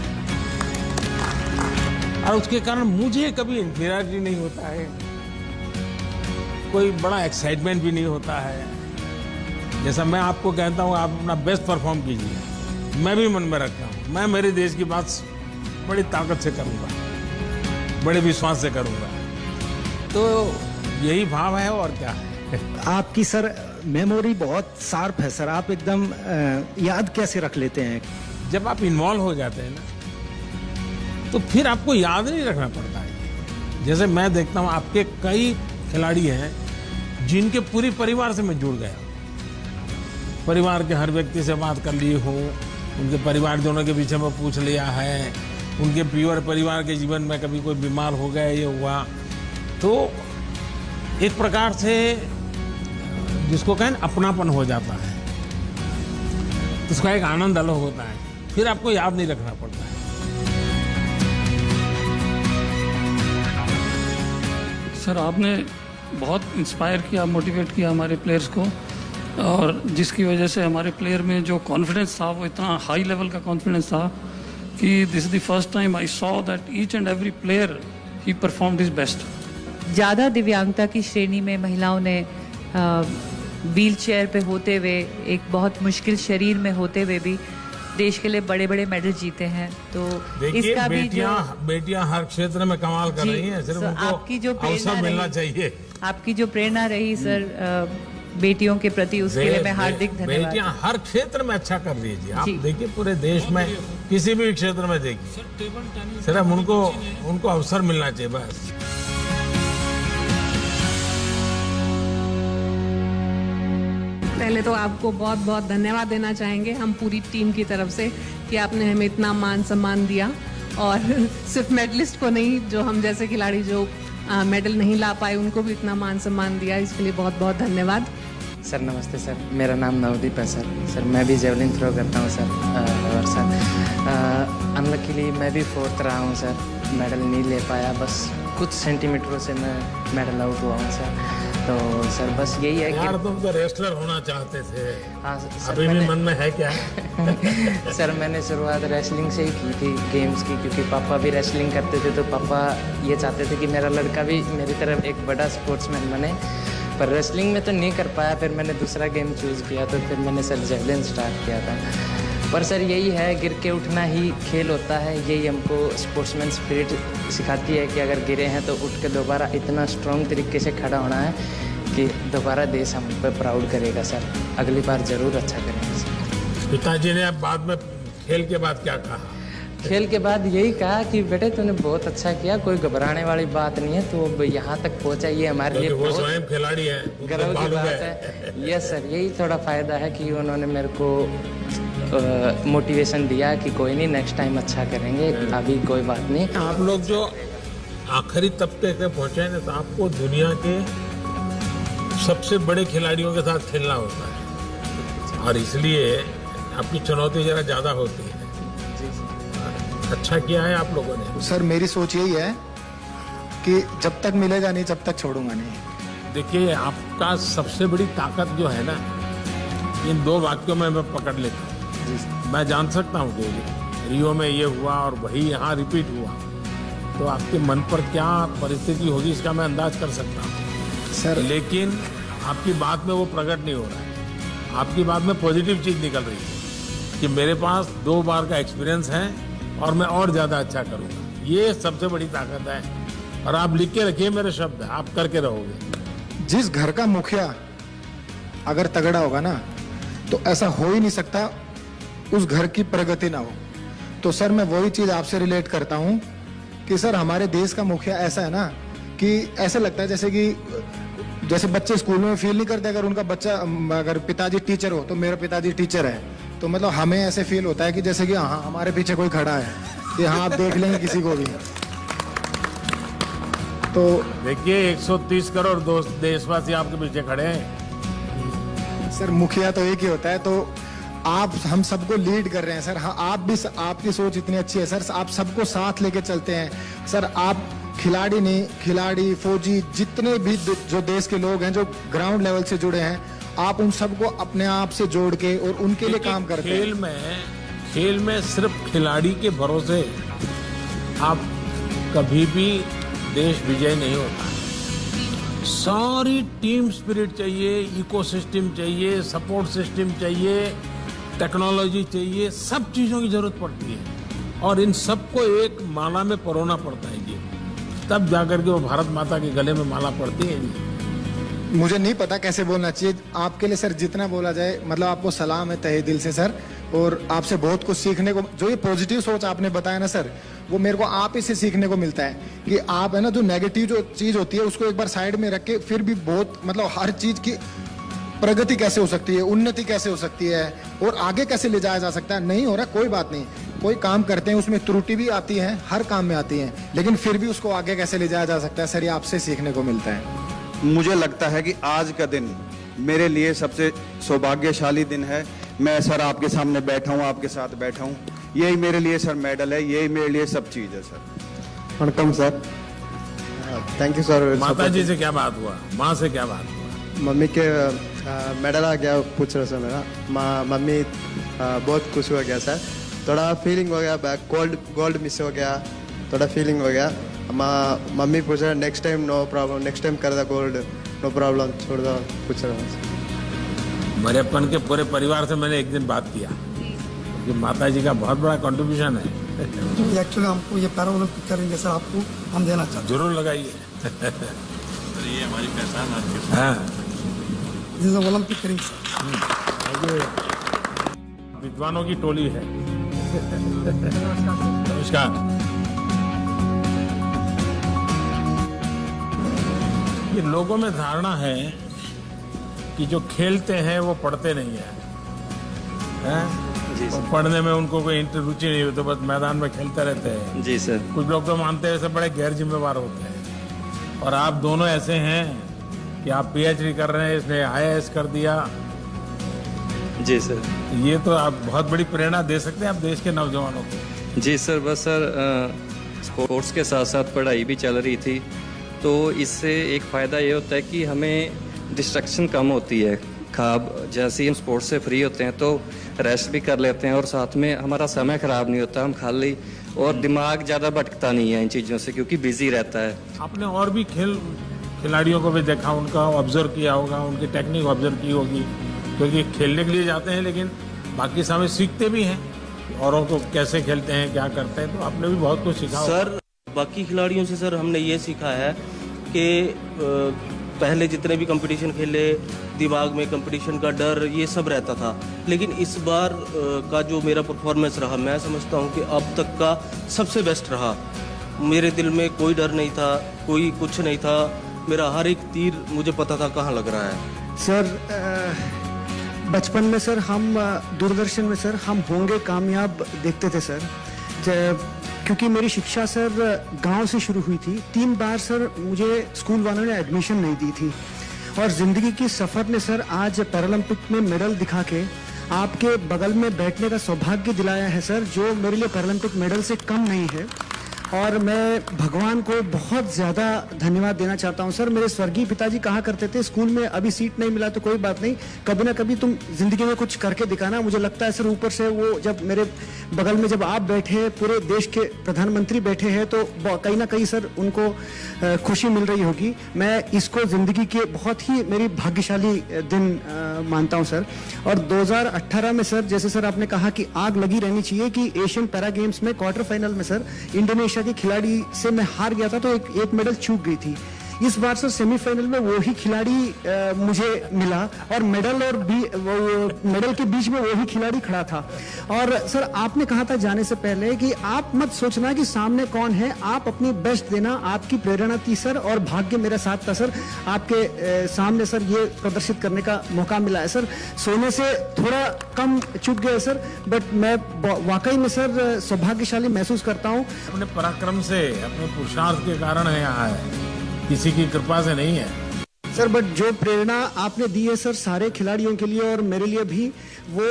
और उसके कारण मुझे कभी इंफीरियरिटी नहीं होता है, कोई बड़ा एक्साइटमेंट भी नहीं होता है। जैसा मैं आपको कहता हूँ आप अपना बेस्ट परफॉर्म कीजिए, मैं भी मन में रखता हूँ, मैं मेरे देश की बात बड़ी ताकत से करूँगा, बड़े विश्वास से करूँगा। तो यही भाव है और क्या है। आपकी सर मेमोरी बहुत शार्प है सर, आप एकदम याद कैसे रख लेते हैं? जब आप इन्वॉल्व हो जाते हैं ना तो फिर आपको याद नहीं रखना पड़ता है। जैसे मैं देखता हूँ आपके कई खिलाड़ी हैं जिनके पूरी परिवार से मैं जुड़ गया, परिवार के हर व्यक्ति से बात कर ली हूँ, उनके परिवारजनों के पीछे में पूछ लिया है, उनके प्योर परिवार के जीवन में कभी कोई बीमार हो गया, ये हुआ, तो एक प्रकार से जिसको कहें अपनापन हो जाता है, उसका एक आनंद अलग होता है, फिर आपको याद नहीं रखना पड़ता है। सर आपने बहुत इंस्पायर किया, मोटिवेट किया हमारे प्लेयर्स को, और जिसकी वजह से हमारे प्लेयर में जो कॉन्फिडेंस था वो इतना हाई लेवल का कॉन्फिडेंस था कि this is the first time I saw that each and every player he performed his best. ज़्यादा दिव्यांगता की श्रेणी में महिलाओं ने व्हील चेयर पे होते हुए, एक बहुत मुश्किल शरीर में होते हुए भी देश के लिए बड़े बड़े मेडल जीते हैं। तो इसका भी बेटियां हर क्षेत्र में कमाल कर रही हैं, सिर्फ उनको आपकी जो अवसर मिलना चाहिए। आपकी जो प्रेरणा रही सर बेटियों के प्रति, उसके लिए मैं हार्दिक धन्यवाद। बेटियां हर क्षेत्र में अच्छा कर रही है जी। आप देखिए पूरे देश में किसी भी क्षेत्र में देखिए, सिर्फ उनको अवसर मिलना चाहिए बस। पहले तो आपको बहुत बहुत धन्यवाद देना चाहेंगे हम पूरी टीम की तरफ से कि आपने हमें इतना मान सम्मान दिया, और सिर्फ मेडलिस्ट को नहीं, जो हम जैसे खिलाड़ी जो मेडल नहीं ला पाए उनको भी इतना मान सम्मान दिया, इसके लिए बहुत बहुत धन्यवाद। सर नमस्ते सर, मेरा नाम नवदीप है सर। सर मैं भी जेवलिन थ्रो करता हूँ सर, और सर अनलकीली मैं भी 4th रहा हूँ सर, मेडल नहीं ले पाया, बस कुछ सेंटीमीटरों से मैं मेडल आउट हुआ हूँ सर। तो सर बस यही है यार कि तुम तो रेसलर होना चाहते थे। हाँ सर, अभी भी मन में है क्या? सर मैंने शुरुआत रेसलिंग से ही की थी गेम्स की, क्योंकि पापा भी रेसलिंग करते थे, तो पापा ये चाहते थे कि मेरा लड़का भी मेरी तरफ एक बड़ा स्पोर्ट्समैन बने, पर रेसलिंग में तो नहीं कर पाया। फिर मैंने दूसरा गेम चूज़ किया, तो फिर मैंने सर जेवलिन स्टार्ट किया था। पर सर यही है, गिर के उठना ही खेल होता है, यही हमको स्पोर्ट्समैन स्पिरिट सिखाती है कि अगर गिरे हैं तो उठ के दोबारा इतना स्ट्रॉन्ग तरीके से खड़ा होना है कि दोबारा देश हम पर प्राउड करेगा सर, अगली बार ज़रूर अच्छा करेंगे सर। पिताजी ने अब बाद में खेल के बाद क्या कहा? खेल के बाद यही कहा कि बेटे तूने बहुत अच्छा किया, कोई घबराने वाली बात नहीं है, तो अब यहाँ तक पहुँचा, ये हमारे लिए वो स्वयं खिलाड़ी है, गर्व की बात है। यस सर, यही थोड़ा फ़ायदा है कि उन्होंने मेरे को मोटिवेशन दिया कि कोई नहीं, नेक्स्ट टाइम अच्छा करेंगे, अभी कोई बात नहीं। आप लोग जो आखिरी तबके पे पहुँचे हैं, तो आपको दुनिया के सबसे बड़े खिलाड़ियों के साथ खेलना होता है, और इसलिए आपकी चुनौती जरा ज़्यादा होती है। अच्छा किया है आप लोगों ने। सर मेरी सोच यही है कि जब तक मिलेगा नहीं तब तक छोड़ूंगा नहीं। देखिए आपका सबसे बड़ी ताकत जो है ना, इन 2 वाक्यों में मैं पकड़ लेता हूँ। मैं जान सकता हूँ कि रियो में ये हुआ और वही यहाँ रिपीट हुआ, तो आपके मन पर क्या परिस्थिति होगी इसका मैं अंदाज कर सकता हूँ सर। लेकिन आपकी बात में वो प्रकट नहीं हो रहा है, आपकी बात में पॉजिटिव चीज़ निकल रही है कि मेरे पास 2 बार का एक्सपीरियंस है और मैं और ज़्यादा अच्छा करूँगा। ये सबसे बड़ी ताकत है, और आप लिख के रखिए मेरे शब्द, आप करके रहोगे। जिस घर का मुखिया अगर तगड़ा होगा ना, तो ऐसा हो ही नहीं सकता उस घर की प्रगति ना हो। तो सर मैं वही चीज़ आपसे रिलेट करता हूँ कि सर हमारे देश का मुखिया ऐसा है ना कि ऐसा लगता है जैसे बच्चे स्कूल में फील नहीं करते, अगर उनका बच्चा अगर पिताजी टीचर हो तो मेरा पिताजी टीचर है, तो मतलब हमें ऐसे फील होता है कि जैसे कि हाँ हमारे पीछे कोई खड़ा है, कि हाँ आप देख लेंगे किसी को भी। तो देखिए 130 करोड़ देशवासी आपके पीछे खड़े हैं। सर मुखिया तो एक ही होता है, तो आप हम सबको लीड कर रहे हैं सर। हाँ आप भी, आपकी सोच इतनी अच्छी है सर, आप सबको साथ लेके चलते हैं सर। आप खिलाड़ी नहीं, खिलाड़ी फौजी जितने भी जो देश के लोग हैं जो ग्राउंड लेवल से जुड़े हैं, आप उन सबको अपने आप से जोड़ के और उनके लिए काम करते हैं। खेल में सिर्फ खिलाड़ी के भरोसे आप कभी भी देश विजय नहीं होता है। सारी टीम स्पिरिट चाहिए, इकोसिस्टम चाहिए, सपोर्ट सिस्टम चाहिए, टेक्नोलॉजी चाहिए, सब चीज़ों की जरूरत पड़ती है, और इन सबको एक माला में परोना पड़ता है जी, तब जाकर के वो भारत माता के गले में माला पड़ती है जी। मुझे नहीं पता कैसे बोलना चाहिए, आपके लिए सर जितना बोला जाए, मतलब आपको सलाम है तहे दिल से सर। और आपसे बहुत कुछ सीखने को, जो ये पॉजिटिव सोच आपने बताया ना सर, वो मेरे को आप ही से सीखने को मिलता है कि आप है ना जो नेगेटिव जो चीज होती है उसको एक बार साइड में रख के फिर भी बहुत मतलब हर चीज की प्रगति कैसे हो सकती है, उन्नति कैसे हो सकती है और आगे कैसे ले जाया जा सकता है। नहीं हो रहा कोई बात नहीं, कोई काम करते हैं उसमें त्रुटि भी आती है, हर काम में आती है, लेकिन फिर भी उसको आगे कैसे ले जाया जा सकता है, सर ये आपसे सीखने को मिलता है। मुझे लगता है कि आज का दिन मेरे लिए सबसे सौभाग्यशाली दिन है। मैं सर आपके सामने बैठा हूँ, आपके साथ बैठा हूँ, यही मेरे लिए सर मेडल है, यही मेरे लिए सब चीज है sir. वणकम sir, thank you sir. माता जी से क्या बात हुआ, माँ से क्या बात हुआ? मम्मी के मेडल आ गया पूछ रहे सर मेरा, मम्मी बहुत खुश हो गया सर, थोड़ा फीलिंग हो गया, गोल्ड मिस हो गया, थोड़ा फीलिंग हो गया। मम्मी पूछ रहे next time no problem, next time कर दो गोल्ड, नो प्रॉब्लम, छोड़ दो, पूछ रहा हूँ। मेरेपन के पूरे परिवार से मैंने एक दिन बात किया कि माता जी का बहुत बड़ा कंट्रीब्यूशन है। एक्चुअली हमको ये पैरा ओलंपिक करेंगे सर, आपको हम देना चाहते हैं। जरूर लगाइए। ये हमारी पहचान है। हाँ, ओलंपिक करेंगे सर। विद्वानों की टोली है। नमस्कार। ये लोगों में धारणा है कि जो खेलते हैं वो पढ़ते नहीं हैं, वो पढ़ने में उनको कोई रुचि नहीं होती, बस मैदान में खेलते रहते हैं। जी सर। कुछ लोग तो मानते हैं सब बड़े गैर जिम्मेवार होते हैं, और आप दोनों ऐसे हैं कि आप पीएचडी कर रहे हैं, इसने आईएएस कर दिया। जी सर। ये तो आप बहुत बड़ी प्रेरणा दे सकते हैं आप देश के नौजवानों को। जी सर, बस सर स्पोर्ट्स के साथ साथ पढ़ाई भी चल रही थी, तो इससे एक फ़ायदा ये होता है कि हमें डिस्ट्रैक्शन कम होती है। खाब जैसे ही हम स्पोर्ट्स से फ्री होते हैं तो रेस्ट भी कर लेते हैं, और साथ में हमारा समय ख़राब नहीं होता, हम खाली और दिमाग ज़्यादा भटकता नहीं है इन चीज़ों से, क्योंकि बिजी रहता है। आपने और भी खिलाड़ियों को भी देखा, उनका ऑब्जर्व किया होगा, उनकी टेक्निक ऑब्जर्व की होगी, क्योंकि खेलने के लिए जाते हैं लेकिन बाकी समय सीखते भी हैं औरों को कैसे खेलते हैं, क्या करते हैं, तो आपने भी बहुत कुछ सीखा सर। बाकी खिलाड़ियों से सर हमने ये सीखा है कि पहले जितने भी कंपटीशन खेले दिमाग में कंपटीशन का डर ये सब रहता था, लेकिन इस बार का जो मेरा परफॉर्मेंस रहा मैं समझता हूँ कि अब तक का सबसे बेस्ट रहा। मेरे दिल में कोई डर नहीं था, कोई कुछ नहीं था, मेरा हर एक तीर मुझे पता था कहाँ लग रहा है। सर बचपन में सर हम दूरदर्शन में सर हम होंगे कामयाब देखते थे सर, क्योंकि मेरी शिक्षा सर गांव से शुरू हुई थी। 3 बार सर मुझे स्कूल वालों ने एडमिशन नहीं दी थी, और ज़िंदगी की सफ़र ने सर आज पैरालंपिक में मेडल दिखा के आपके बगल में बैठने का सौभाग्य दिलाया है सर, जो मेरे लिए पैरालंपिक मेडल से कम नहीं है। और मैं भगवान को बहुत ज़्यादा धन्यवाद देना चाहता हूँ सर। मेरे स्वर्गीय पिताजी कहा करते थे स्कूल में अभी सीट नहीं मिला तो कोई बात नहीं, कभी ना कभी तुम जिंदगी में कुछ करके दिखाना। मुझे लगता है सर ऊपर से वो जब मेरे बगल में जब आप बैठे, पूरे देश के प्रधानमंत्री बैठे हैं, तो कहीं ना कहीं सर उनको खुशी मिल रही होगी। मैं इसको ज़िंदगी के बहुत ही मेरी भाग्यशाली दिन मानता हूँ सर। और 2018 में सर जैसे सर आपने कहा कि आग लगी रहनी चाहिए कि एशियन पैरा गेम्स में क्वार्टर फाइनल में सर इंडोनेशिया के खिलाड़ी से मैं हार गया था, तो एक मेडल चूक गई थी। इस बार सर सेमीफाइनल में वो ही खिलाड़ी मुझे मिला, और मेडल के बीच में वो ही खिलाड़ी खड़ा था। और सर आपने कहा था जाने से पहले कि आप मत सोचना कि सामने कौन है, आप अपनी बेस्ट देना। आपकी प्रेरणा थी सर, और भाग्य मेरा साथ था सर। आपके सामने सर ये प्रदर्शित करने का मौका मिला है सर। सोने से थोड़ा कम चूक गए सर, बट मैं वाकई में सर सौभाग्यशाली महसूस करता हूँ। अपने पराक्रम से, अपने पुरुषार्थ के कारण है यहाँ है, किसी की कृपा से नहीं है सर। बट जो प्रेरणा आपने दी है सर सारे खिलाड़ियों के लिए और मेरे लिए भी, वो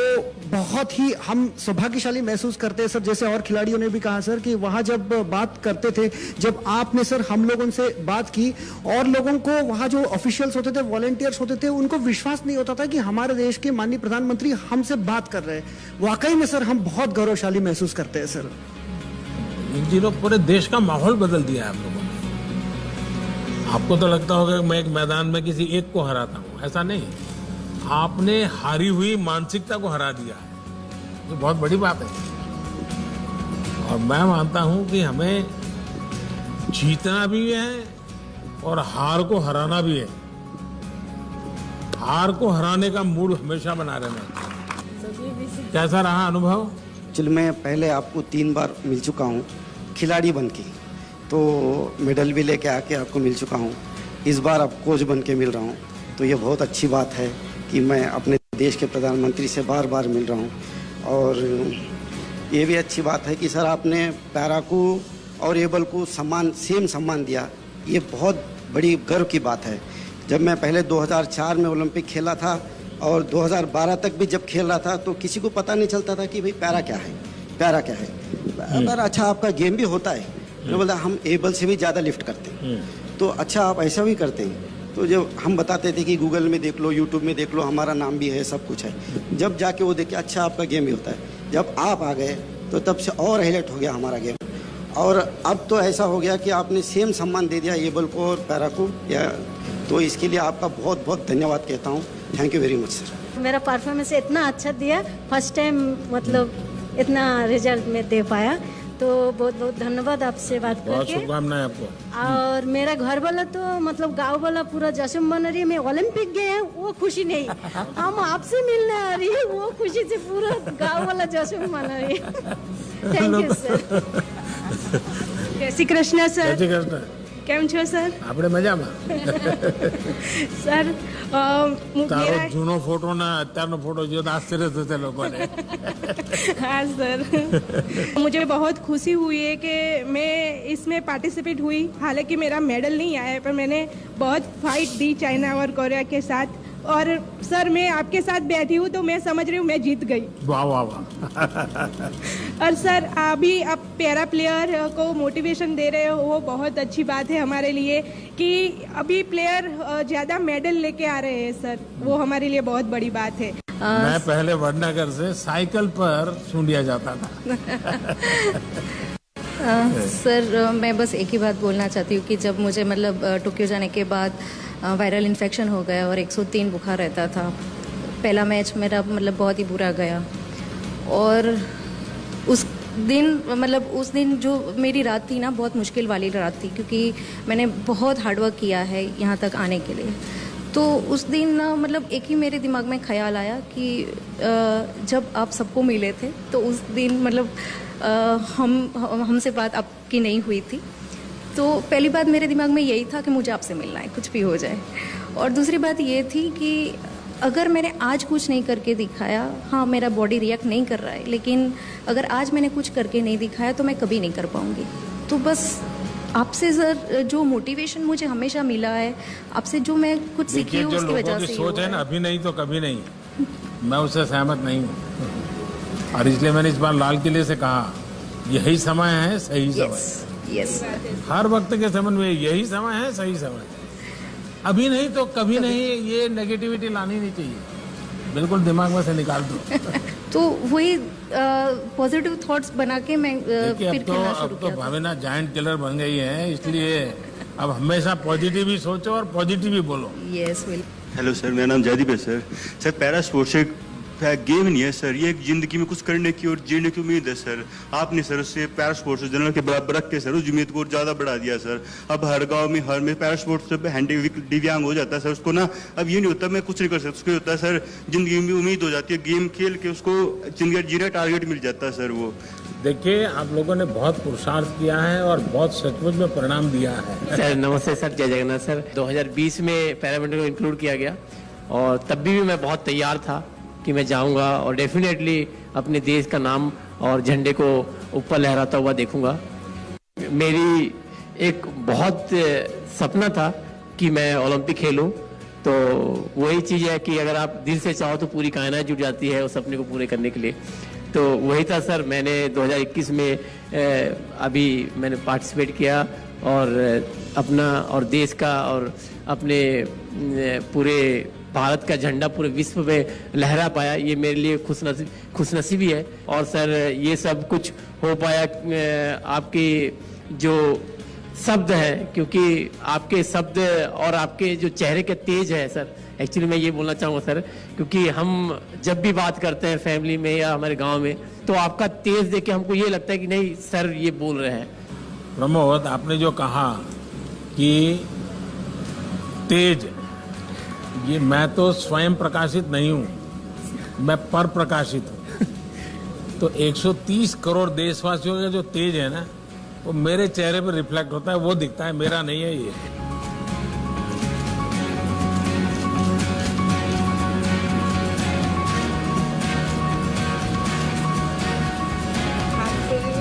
बहुत ही हम सौभाग्यशाली महसूस करते हैं सर। जैसे और खिलाड़ियों ने भी कहा सर कि वहाँ जब बात करते थे, जब आपने सर हम लोगों से बात की, और लोगों को वहाँ जो ऑफिशियल्स होते थे, वॉलंटियर्स होते थे, उनको विश्वास नहीं होता था कि हमारे देश के माननीय प्रधानमंत्री हमसे बात कर रहे हैं। वाकई में सर हम बहुत गौरवशाली महसूस करते हैं सर। इन दिनों पूरे देश का माहौल बदल दिया है आप लोगों ने। आपको तो लगता होगा कि मैं एक मैदान में किसी एक को हराता हूँ, ऐसा नहीं। आपने हारी हुई मानसिकता को हरा दिया है, ये बहुत बड़ी बात है। और मैं मानता हूँ कि हमें जीतना भी है और हार को हराना भी है। हार को हराने का मूड हमेशा बना रहना चाहिए। सर कैसा रहा अनुभव? चल मैं पहले आपको 3 बार मिल चुका हूँ खिलाड़ी बन के, तो मेडल भी लेके आके आपको मिल चुका हूँ। इस बार अब कोच बन के मिल रहा हूँ, तो ये बहुत अच्छी बात है कि मैं अपने देश के प्रधानमंत्री से बार बार मिल रहा हूँ। और ये भी अच्छी बात है कि सर आपने पैरा को और एबल को सेम सम्मान दिया, ये बहुत बड़ी गर्व की बात है। जब मैं पहले 2004 में ओलंपिक खेला था और 2012 तक भी जब खेल रहा था, तो किसी को पता नहीं चलता था कि भाई पैरा क्या है। अगर अच्छा आपका गेम भी होता है तो बोला हम एबल से भी ज़्यादा लिफ्ट करते हैं, तो अच्छा आप ऐसा भी करते हैं। तो जब हम बताते थे कि गूगल में देख लो, यूट्यूब में देख लो, हमारा नाम भी है, सब कुछ है, जब जाके वो देखे अच्छा आपका गेम भी होता है। जब आप आ गए तो तब से और हाईलाइट हो गया हमारा गेम, और अब तो ऐसा हो गया कि आपने सेम सम्मान दे दिया एबल को और पैरा को, तो इसके लिए आपका बहुत बहुत धन्यवाद कहता हूँ। Thank you very much sir. मेरा परफॉर्मेंस इतना अच्छा दिया, फर्स्ट टाइम मतलब इतना रिजल्ट में दे पाया, तो बहुत बहुत धन्यवाद आपसे बात करके। बहुत शुभकामनाएं आपको। और मेरा घर वाला तो मतलब गांव वाला पूरा जश्न मना रही है। मैं ओलंपिक गए हैं वो खुशी नहीं, हम आपसे मिलने आ रही है वो खुशी से पूरा गांव वाला जश्न मना रही है। Thank you sir. जय श्री कृष्ण सर। जय श्री कृष्ण। કેમ છો સર? આપણે મજામાં. સર તારો જૂનો ફોટો ના અત્યારનો ફોટો જો આશ્ચર્ય થશે લોકોને. हाँ सर, मुझे बहुत खुशी हुई है कि मैं इसमें पार्टिसिपेट हुई। हालांकि मेरा मेडल नहीं आया, पर मैंने बहुत फाइट दी चाइना और कोरिया के साथ। और सर मैं आपके साथ बैठी हूँ तो मैं समझ रही हूँ मैं जीत गई। वाह वाह वाह। और सर अभी आप पैरा प्लेयर को मोटिवेशन दे रहे हो, वो बहुत अच्छी बात है हमारे लिए कि अभी प्लेयर ज़्यादा मेडल लेके आ रहे हैं सर, वो हमारे लिए बहुत बड़ी बात है। मैं पहले वडनगर से साइकिल पर सूंढिया जाता था। सर मैं बस एक ही बात बोलना चाहती हूँ कि जब मुझे मतलब टोक्यो जाने के बाद वायरल इन्फेक्शन हो गया और 103 बुखार रहता था, पहला मैच मेरा मतलब बहुत ही बुरा गया। और उस दिन जो मेरी रात थी ना, बहुत मुश्किल वाली रात थी, क्योंकि मैंने बहुत हार्डवर्क किया है यहाँ तक आने के लिए। तो उस दिन ना मतलब एक ही मेरे दिमाग में ख्याल आया कि जब आप सबको मिले थे तो उस दिन मतलब हमसे बात आपकी नहीं हुई थी, तो पहली बात मेरे दिमाग में यही था कि मुझे आपसे मिलना है, कुछ भी हो जाए। और दूसरी बात ये थी कि अगर मैंने आज कुछ नहीं करके दिखाया, हाँ मेरा बॉडी रिएक्ट नहीं कर रहा है, लेकिन अगर आज मैंने कुछ करके नहीं दिखाया तो मैं कभी नहीं कर पाऊँगी। तो बस आपसे सर जो मोटिवेशन मुझे हमेशा मिला है, आपसे जो मैं कुछ सीखी हूँ उसकी वजह से सोच है ना, अभी नहीं तो कभी नहीं, मैं उससे सहमत नहीं हूँ। और इसलिए मैंने इस बार लाल किले से कहा यही समय है, सही समय। यस हर वक्त के संबंध में यही समय है, सही समय। अभी नहीं तो कभी नहीं, ये नेगेटिविटी लानी नहीं चाहिए, बिल्कुल दिमाग में से निकाल दो। तो वही पॉजिटिव थॉट्स बना के मैं फिर खेलना शुरू किया। अब तो भावना जायंट किलर बन गई है, इसलिए अब हमेशा पॉजिटिव ही सोचो और पॉजिटिव ही बोलो। Yes will. हेलो सर, मेरा नाम जयदीप है सर। सर पैरा स्पोर्ट्स एक गेम नहीं है सर, ये एक जिंदगी में कुछ करने की और जीने की उम्मीद है सर। आपने सर उससे पैरा स्पोर्ट्स जनरल के बराबर रख के सर उस उम्मीद को ज़्यादा बढ़ा दिया सर। अब हर गांव में हर में पैरा स्पोर्ट्स से हैंडी दिव्यांग हो जाता है सर, उसको ना अब ये नहीं होता मैं कुछ नहीं कर सकता, उसको होता है सर जिंदगी में उम्मीद हो जाती है, गेम खेल के उसको जिंदगी जीने टारगेट मिल जाता है सर। वो देखिए आप लोगों ने बहुत पुरुषार्थ किया है और बहुत सचमुच में परिणाम दिया है। सर नमस्ते सर, जय जगन्नाथ सर। 2020 में पैरामिलिट्री को इंक्लूड किया गया और तब भी मैं बहुत तैयार था कि मैं जाऊंगा और डेफिनेटली अपने देश का नाम और झंडे को ऊपर लहराता हुआ देखूंगा। मेरी एक बहुत सपना था कि मैं ओलंपिक खेलूं, तो वही चीज़ है कि अगर आप दिल से चाहो तो पूरी कायनात जुट जाती है उस सपने को पूरे करने के लिए। तो वही था सर, मैंने 2021 में अभी मैंने पार्टिसिपेट किया और अपना और देश का और अपने पूरे भारत का झंडा पूरे विश्व में लहरा पाया, ये मेरे लिए खुशनसीबी है। और सर ये सब कुछ हो पाया आपके जो शब्द है, क्योंकि आपके शब्द और आपके जो चेहरे के तेज है सर, एक्चुअली मैं ये बोलना चाहूँगा सर, क्योंकि हम जब भी बात करते हैं फैमिली में या हमारे गांव में, तो आपका तेज देख के हमको ये लगता है कि नहीं सर ये बोल रहे हैं। प्रमोद, आपने जो कहा कि तेज, ये मैं तो स्वयं प्रकाशित नहीं हूँ, मैं पर प्रकाशित हूँ। तो 130 करोड़ देशवासियों का जो तेज है ना, वो मेरे चेहरे पर रिफ्लेक्ट होता है, वो दिखता है, मेरा नहीं है ये।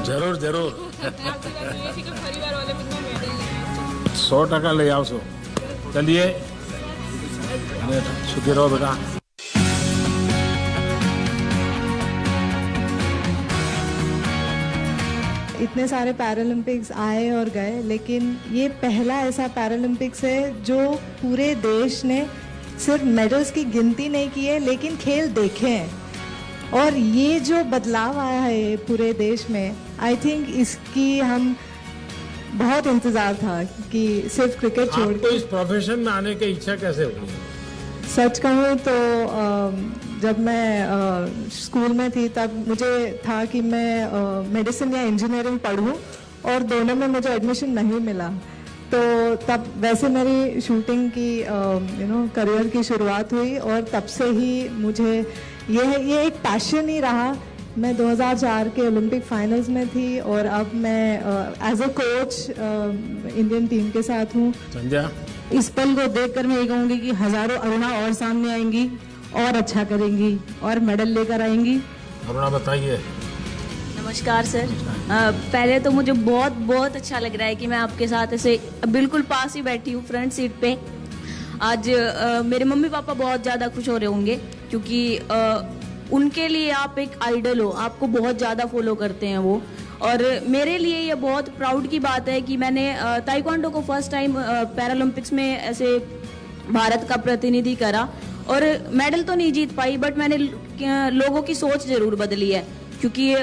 जरूर जरूर 100% ले आओ। चलिए सुखी रहो बेटा। इतने सारे पैरालंपिक्स आए और गए, लेकिन ये पहला ऐसा पैरालंपिक्स है जो पूरे देश ने सिर्फ मेडल्स की गिनती नहीं की है, लेकिन खेल देखे हैं। और ये जो बदलाव आया है पूरे देश में, आई थिंक इसकी हम बहुत इंतजार था कि सिर्फ क्रिकेट छोड़ के इस प्रोफेशन में आने की इच्छा कैसे हुई? सच कहूँ तो जब मैं स्कूल में थी तब मुझे था कि मैं मेडिसिन या इंजीनियरिंग पढूं, और दोनों में मुझे एडमिशन नहीं मिला। तो तब वैसे मेरी शूटिंग की करियर की शुरुआत हुई, और तब से ही मुझे ये एक पैशन ही रहा। मैं 2004 के ओलंपिक फाइनल्स में थी, और अब मैं as a coach Indian team के साथ हूँ। संजय, इस पल को देखकर मैं ये कहूँगी कि हजारों अरुणा और सामने आएंगी और अच्छा करेंगी और मेडल लेकर आएंगी। अरुणा बताइए। नमस्कार सर। पहले तो मुझे बहुत बहुत अच्छा लग रहा है कि मैं आपके साथ ऐसे बिल्कुल पास ही बैठी हूँ, फ्रंट सीट पे। आज मेरे मम्मी पापा बहुत ज़्यादा खुश हो रहे होंगे, क्योंकि उनके लिए आप एक आइडल हो, आपको बहुत ज़्यादा फॉलो करते हैं वो। और मेरे लिए ये बहुत प्राउड की बात है कि मैंने ताइक्वांडो को फर्स्ट टाइम पैरालंपिक्स में ऐसे भारत का प्रतिनिधि करा, और मेडल तो नहीं जीत पाई, बट मैंने लोगों की सोच जरूर बदली है। क्योंकि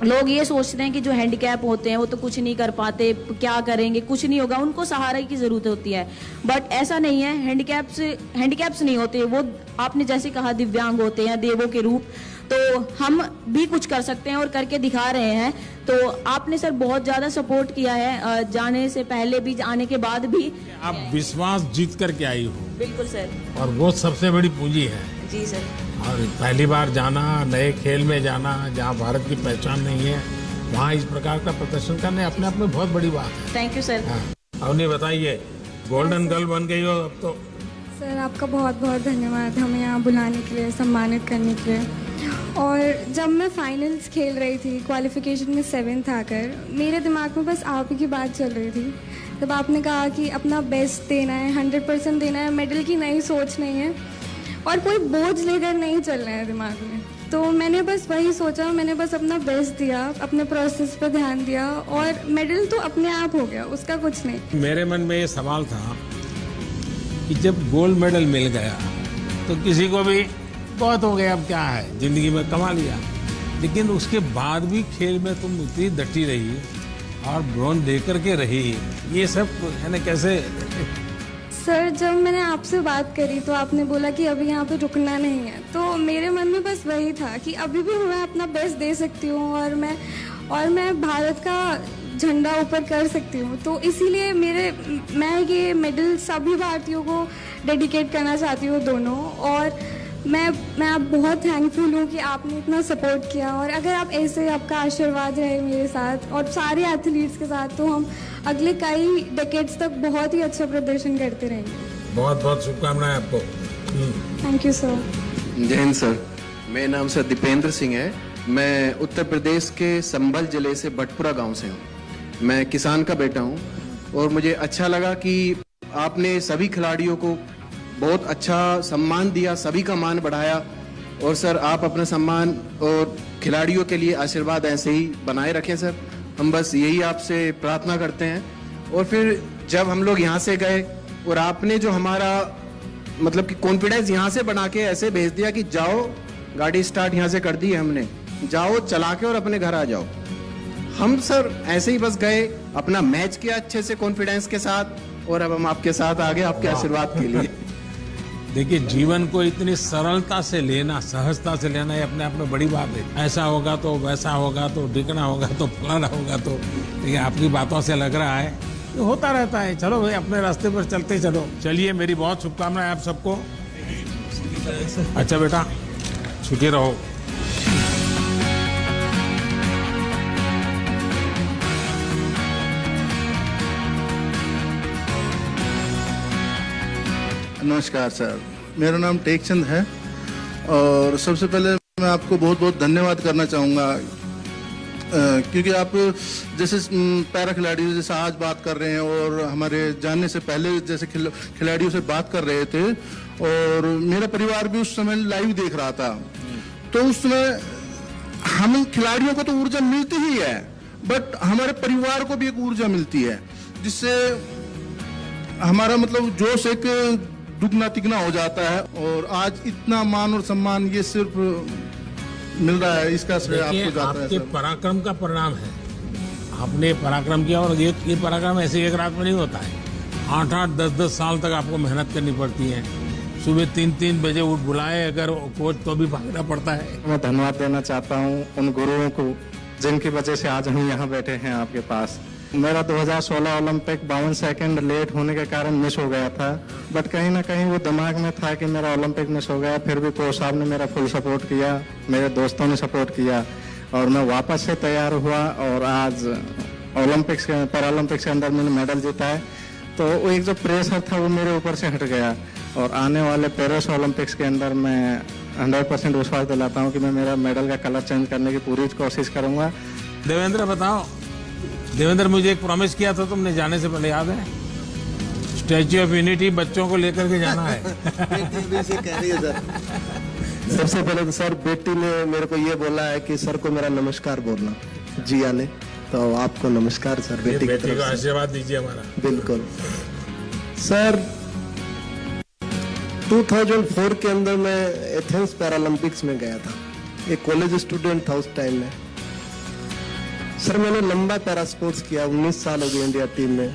लोग ये सोचते हैं कि जो हैंडीकैप होते हैं वो तो कुछ नहीं कर पाते, क्या करेंगे, कुछ नहीं होगा, उनको सहारे की जरूरत होती है। बट ऐसा नहीं है, हैंडीकैप्स नहीं होते वो, आपने जैसे कहा दिव्यांग होते हैं, देवों के रूप। तो हम भी कुछ कर सकते हैं और करके दिखा रहे हैं। तो आपने सर बहुत ज्यादा सपोर्ट किया है, जाने से पहले भी, आने के बाद भी। आप विश्वास जीत करके आई हो। बिल्कुल सर। और वो सबसे बड़ी पूंजी है। जी सर। और पहली बार जाना, नए खेल में जाना, जहाँ भारत की पहचान नहीं है, वहाँ इस प्रकार का प्रदर्शन करने अपने आप में बहुत बड़ी बात है। Thank you sir. अवनी बताइए, गोल्डन गर्ल बन गई हो अब तो। सर आपका बहुत बहुत धन्यवाद हमें यहाँ बुलाने के लिए, सम्मानित करने के लिए। और जब मैं फाइनल्स खेल रही थी, क्वालिफिकेशन में 7th आकर, मेरे दिमाग में बस आप ही की बात चल रही थी। तब आपने कहा कि अपना बेस्ट देना है, 100% देना है, मेडल की नई सोच नहीं है और कोई बोझ लेकर नहीं चलना है दिमाग में। तो मैंने बस वही सोचा, मैंने बस अपना बेस्ट दिया, अपने प्रोसेस पर ध्यान दिया, और मेडल तो अपने आप हो गया, उसका कुछ नहीं। मेरे मन में ये सवाल था कि जब गोल्ड मेडल मिल गया तो किसी को भी बहुत हो गया, अब क्या है, जिंदगी में कमा लिया। लेकिन उसके बाद भी खेल में तुम उतनी डटी रही और ब्रॉन्ज दे करके रही, ये सब यानी कैसे? सर जब मैंने आपसे बात करी तो आपने बोला कि अभी यहाँ पे रुकना नहीं है, तो मेरे मन में बस वही था कि अभी भी मैं अपना बेस्ट दे सकती हूँ और मैं भारत का झंडा ऊपर कर सकती हूँ। तो इसीलिए मैं ये मेडल सभी भारतीयों को डेडिकेट करना चाहती हूँ दोनों। और मैं आप बहुत थैंकफुल हूँ कि आपने इतना सपोर्ट किया, और अगर आप ऐसे आपका आशीर्वाद रहे मेरे साथ और सारे एथलीट्स के साथ, तो हम अगले कई डेकेड्स तक बहुत ही अच्छा प्रदर्शन करते रहेंगे। बहुत बहुत शुभकामनाएं आपको। Thank you sir. जय हिंद सर। मेरा नाम सर दीपेंद्र सिंह है। मैं उत्तर प्रदेश के संभल जिले से भटपुरा गांव से हूँ। मैं किसान का बेटा हूँ, और मुझे अच्छा लगा कि आपने सभी खिलाड़ियों को बहुत अच्छा सम्मान दिया, सभी का मान बढ़ाया। और सर आप अपना सम्मान और खिलाड़ियों के लिए आशीर्वाद ऐसे ही बनाए रखें सर, हम बस यही आपसे प्रार्थना करते हैं। और फिर जब हम लोग यहाँ से गए और आपने जो हमारा मतलब कि कॉन्फिडेंस यहाँ से बना के ऐसे भेज दिया कि जाओ, गाड़ी स्टार्ट यहाँ से कर दी है हमने, जाओ चला के और अपने घर आ जाओ। हम सर ऐसे ही बस गए, अपना मैच किया अच्छे से कॉन्फिडेंस के साथ, और अब हम आपके साथ आ गए आपके आशीर्वाद के लिए। देखिए, जीवन को इतनी सरलता से लेना, सहजता से लेना, ये अपने आप में बड़ी बात है। ऐसा होगा तो वैसा होगा तो ढिकना होगा तो फलाना होगा तो, देखिए आपकी बातों से लग रहा है तो होता रहता है। चलो भाई अपने रास्ते पर चलते चलो। चलिए, मेरी बहुत शुभकामनाएं आप सबको। अच्छा बेटा, सुखी रहो। नमस्कार सर, मेरा नाम टेकचंद है और सबसे पहले मैं आपको बहुत बहुत धन्यवाद करना चाहूँगा क्योंकि आप जैसे पैरा खिलाड़ियों जैसे आज बात कर रहे हैं और हमारे जानने से पहले जैसे खिलाड़ियों से बात कर रहे थे और मेरा परिवार भी उस समय लाइव देख रहा था, तो उस समय हम खिलाड़ियों को तो ऊर्जा मिलती ही है, बट हमारे परिवार को भी एक ऊर्जा मिलती है जिससे हमारा मतलब जोश एक दुगना तिगना हो जाता है। और आज इतना मान और सम्मान ये सिर्फ मिल रहा है, इसका श्रेय आपको जाता है। आपके पराक्रम का परिणाम है, आपने पराक्रम किया और ये पराक्रम ऐसे एक रात में नहीं होता है। 8-8, 10-10 साल तक आपको मेहनत करनी पड़ती है। सुबह 3-3 बजे उठ बुलाए अगर कोच तो भी भागना पड़ता है। मैं धन्यवाद देना चाहता हूँ उन गुरुओं को जिनकी वजह से आज हम यहाँ बैठे हैं आपके पास। मेरा 2016 ओलंपिक 52 सेकंड लेट होने के कारण मिस हो गया था, बट कहीं ना कहीं वो दिमाग में था कि मेरा ओलंपिक मिस हो गया। फिर भी कोच साहब ने मेरा फुल सपोर्ट किया, मेरे दोस्तों ने सपोर्ट किया और मैं वापस से तैयार हुआ और आज ओलंपिक्स के पैरालंपिक्स के अंदर मैंने मेडल जीता है। तो वो एक जो प्रेशर था वो मेरे ऊपर से हट गया और आने वाले पेरिस ओलंपिक्स के अंदर मैं 100% विश्वास दिलाता हूँ कि मैं मेरा मेडल का कलर चेंज करने की पूरी कोशिश करूँगा। देवेंद्र बताओ, देवेंद्र मुझे एक प्रॉमिस किया था तुमने जाने से पहले, याद है? स्टैच्यू ऑफ यूनिटी बच्चों को लेकर के जाना है। कह रही है सर। सबसे पहले तो सर बेटी ने मेरे को ये बोला है कि सर को मेरा नमस्कार बोलना, जिया ने, तो आपको नमस्कार सर बेटी को आशीर्वाद दीजिए हमारा। बिल्कुल सर। 2004 के अंदर मैं एथेंस पैरालंपिक्स में गया था, एक कॉलेज स्टूडेंट था उस टाइम में। सर मैंने लंबा पैरा स्पोर्ट्स किया, 19 साल हो गए इंडिया टीम में।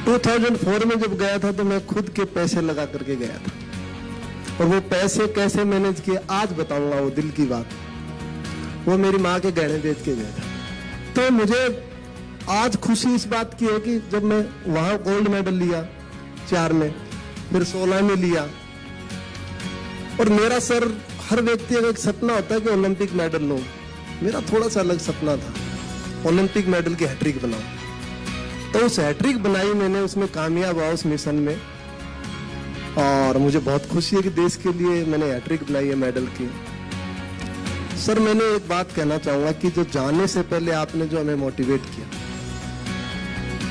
2004 में जब गया था तो मैं खुद के पैसे लगा करके गया था और वो पैसे कैसे मैनेज किए आज बताऊंगा, वो दिल की बात। वो मेरी माँ के गहने बेच के गया था। तो मुझे आज खुशी इस बात की है कि जब मैं वहां गोल्ड मेडल लिया 4 में, फिर 16 में लिया। और मेरा सर हर व्यक्ति का एक सपना होता है कि ओलंपिक मेडल लो, मेरा थोड़ा सा अलग सपना था, ओलंपिक मेडल की हैट्रिक बनाऊं। तो उस हैट्रिक बनाई मैंने, उसमें कामयाब हुआ उस मिशन में और मुझे बहुत खुशी है कि देश के लिए मैंने हैट्रिक बनाई है मेडल की। सर मैंने एक बात कहना चाहूंगा कि जो जाने से पहले आपने जो हमें मोटिवेट किया,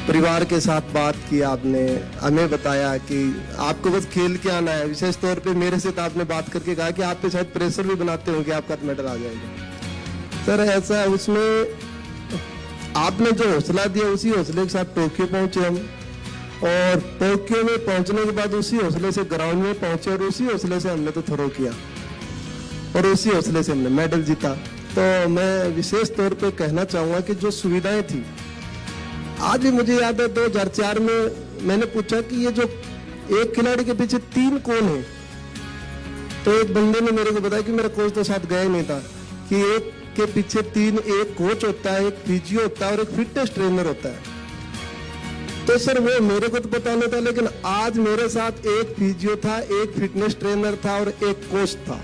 परिवार के साथ बात की आपने, हमें बताया कि आपको बस खेल के आना है। विशेष तौर पे मेरे से तो आपने बात करके कहा कि आप पे शायद प्रेशर भी बनाते हो कि आपका मेडल आ जाएगा। सर ऐसा उसमें आपने जो हौसला दिया उसी हौसले के साथ टोक्यो पहुंचे हम और टोक्यो में पहुंचने के बाद उसी हौसले से ग्राउंड में पहुंचे और उसी हौसले से हमने तो थ्रो किया और उसी हौसले से हमने मेडल जीता। तो मैं विशेष तौर पे कहना चाहूंगा कि जो सुविधाएं थी, आज भी मुझे याद है 2004 में मैंने पूछा कि ये जो एक खिलाड़ी के पीछे 3 कौन है, तो एक बंदे ने मेरे को बताया कि मेरा कोच तो साथ गया ही नहीं था, कि एक के पीछे 3, एक कोच होता है, एक फिजियो होता है और एक फिटनेस ट्रेनर होता है। तो सर वो मेरे को तो पता नहीं था, लेकिन आज मेरे साथ एक फिजियो था, एक फिटनेस ट्रेनर था और एक कोच था।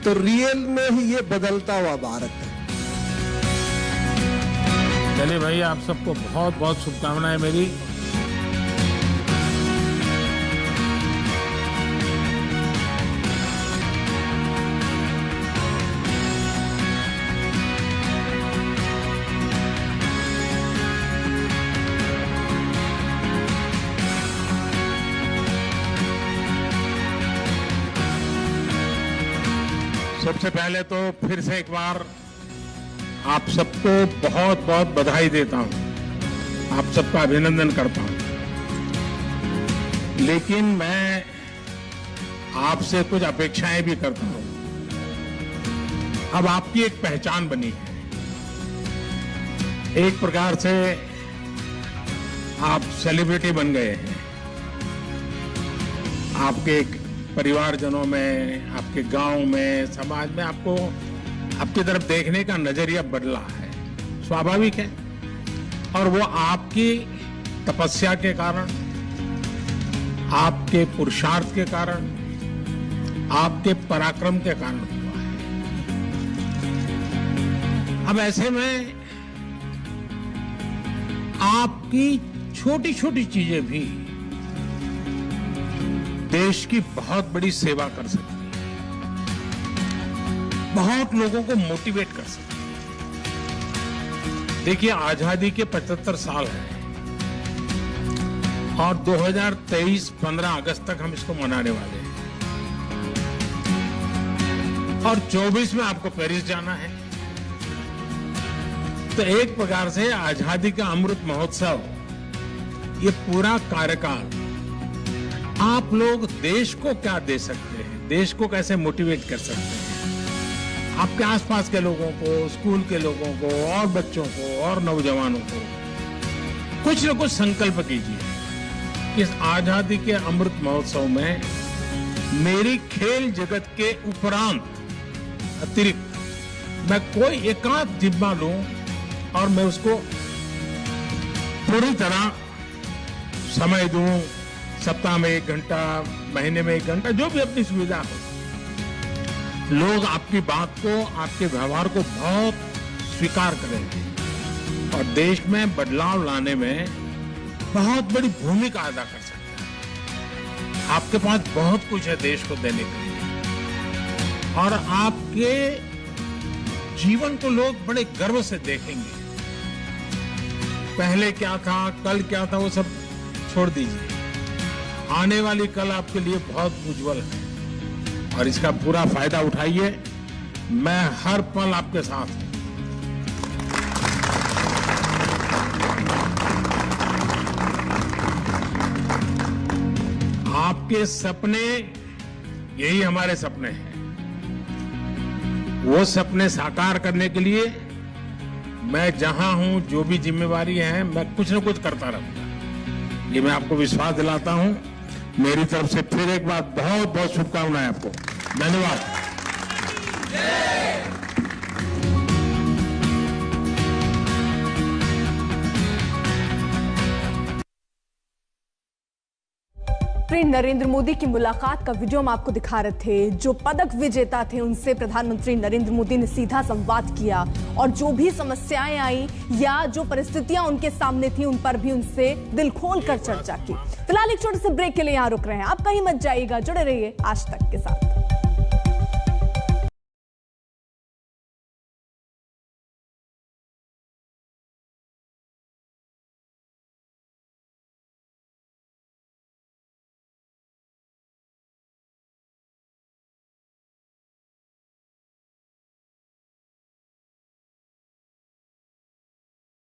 तो रियल में ही ये बदलता हुआ भारत है। चलिए भाई, आप सबको बहुत बहुत शुभकामनाएं मेरी। सबसे पहले तो फिर से एक बार आप सबको बहुत बहुत बधाई देता हूं, आप सबका अभिनंदन करता हूं। लेकिन मैं आपसे कुछ अपेक्षाएं भी करता हूं। अब आपकी एक पहचान बनी है, एक प्रकार से आप सेलिब्रिटी बन गए हैं। आपके एक परिवारजनों में, आपके गांव में, समाज में आपको आपकी तरफ देखने का नजरिया बदला है, स्वाभाविक है। और वो आपकी तपस्या के कारण, आपके पुरुषार्थ के कारण, आपके पराक्रम के कारण हुआ है। अब ऐसे में आपकी छोटी छोटी चीजें भी देश की बहुत बड़ी सेवा कर सकती है, बहुत लोगों को मोटिवेट कर सकती है। देखिए, आजादी के 75 साल हैं और 2023 15 अगस्त तक हम इसको मनाने वाले हैं और 24 में आपको पेरिस जाना है। तो एक प्रकार से आजादी का अमृत महोत्सव, ये पूरा कार्यकाल आप लोग देश को क्या दे सकते हैं, देश को कैसे मोटिवेट कर सकते हैं, आपके आसपास के लोगों को, स्कूल के लोगों को और बच्चों को और नौजवानों को कुछ न कुछ संकल्प कीजिए कि इस आजादी के अमृत महोत्सव में मेरी खेल जगत के उपरांत अतिरिक्त मैं कोई एकांत जिम्मा लूं और मैं उसको पूरी तरह समय दूं, सप्ताह में 1 घंटा, महीने में 1 घंटा, जो भी अपनी सुविधा हो। लोग आपकी बात को, आपके व्यवहार को बहुत स्वीकार करेंगे और देश में बदलाव लाने में बहुत बड़ी भूमिका अदा कर सकते हैं। आपके पास बहुत कुछ है देश को देने के लिए और आपके जीवन को लोग बड़े गर्व से देखेंगे। पहले क्या था, कल क्या था, वो सब छोड़ दीजिए। आने वाली कल आपके लिए बहुत उज्जवल है और इसका पूरा फायदा उठाइए। मैं हर पल आपके साथ हूं। आपके सपने, यही हमारे सपने हैं। वो सपने साकार करने के लिए मैं जहां हूं, जो भी जिम्मेवारी है, मैं कुछ न कुछ करता रहूंगा। ये मैं आपको विश्वास दिलाता हूं। मेरी तरफ से फिर एक बार बहुत बहुत शुभकामनाएं आपको। धन्यवाद। नरेंद्र मोदी की मुलाकात का वीडियो हम आपको दिखा रहे थे। जो पदक विजेता थे उनसे प्रधानमंत्री नरेंद्र मोदी ने सीधा संवाद किया और जो भी समस्याएं आई या जो परिस्थितियां उनके सामने थी उन पर भी उनसे दिल खोल कर चर्चा की। फिलहाल एक छोटे से ब्रेक के लिए यहां रुक रहे हैं। आप कहीं मत जाइएगा, जुड़े रहिए आज तक के साथ।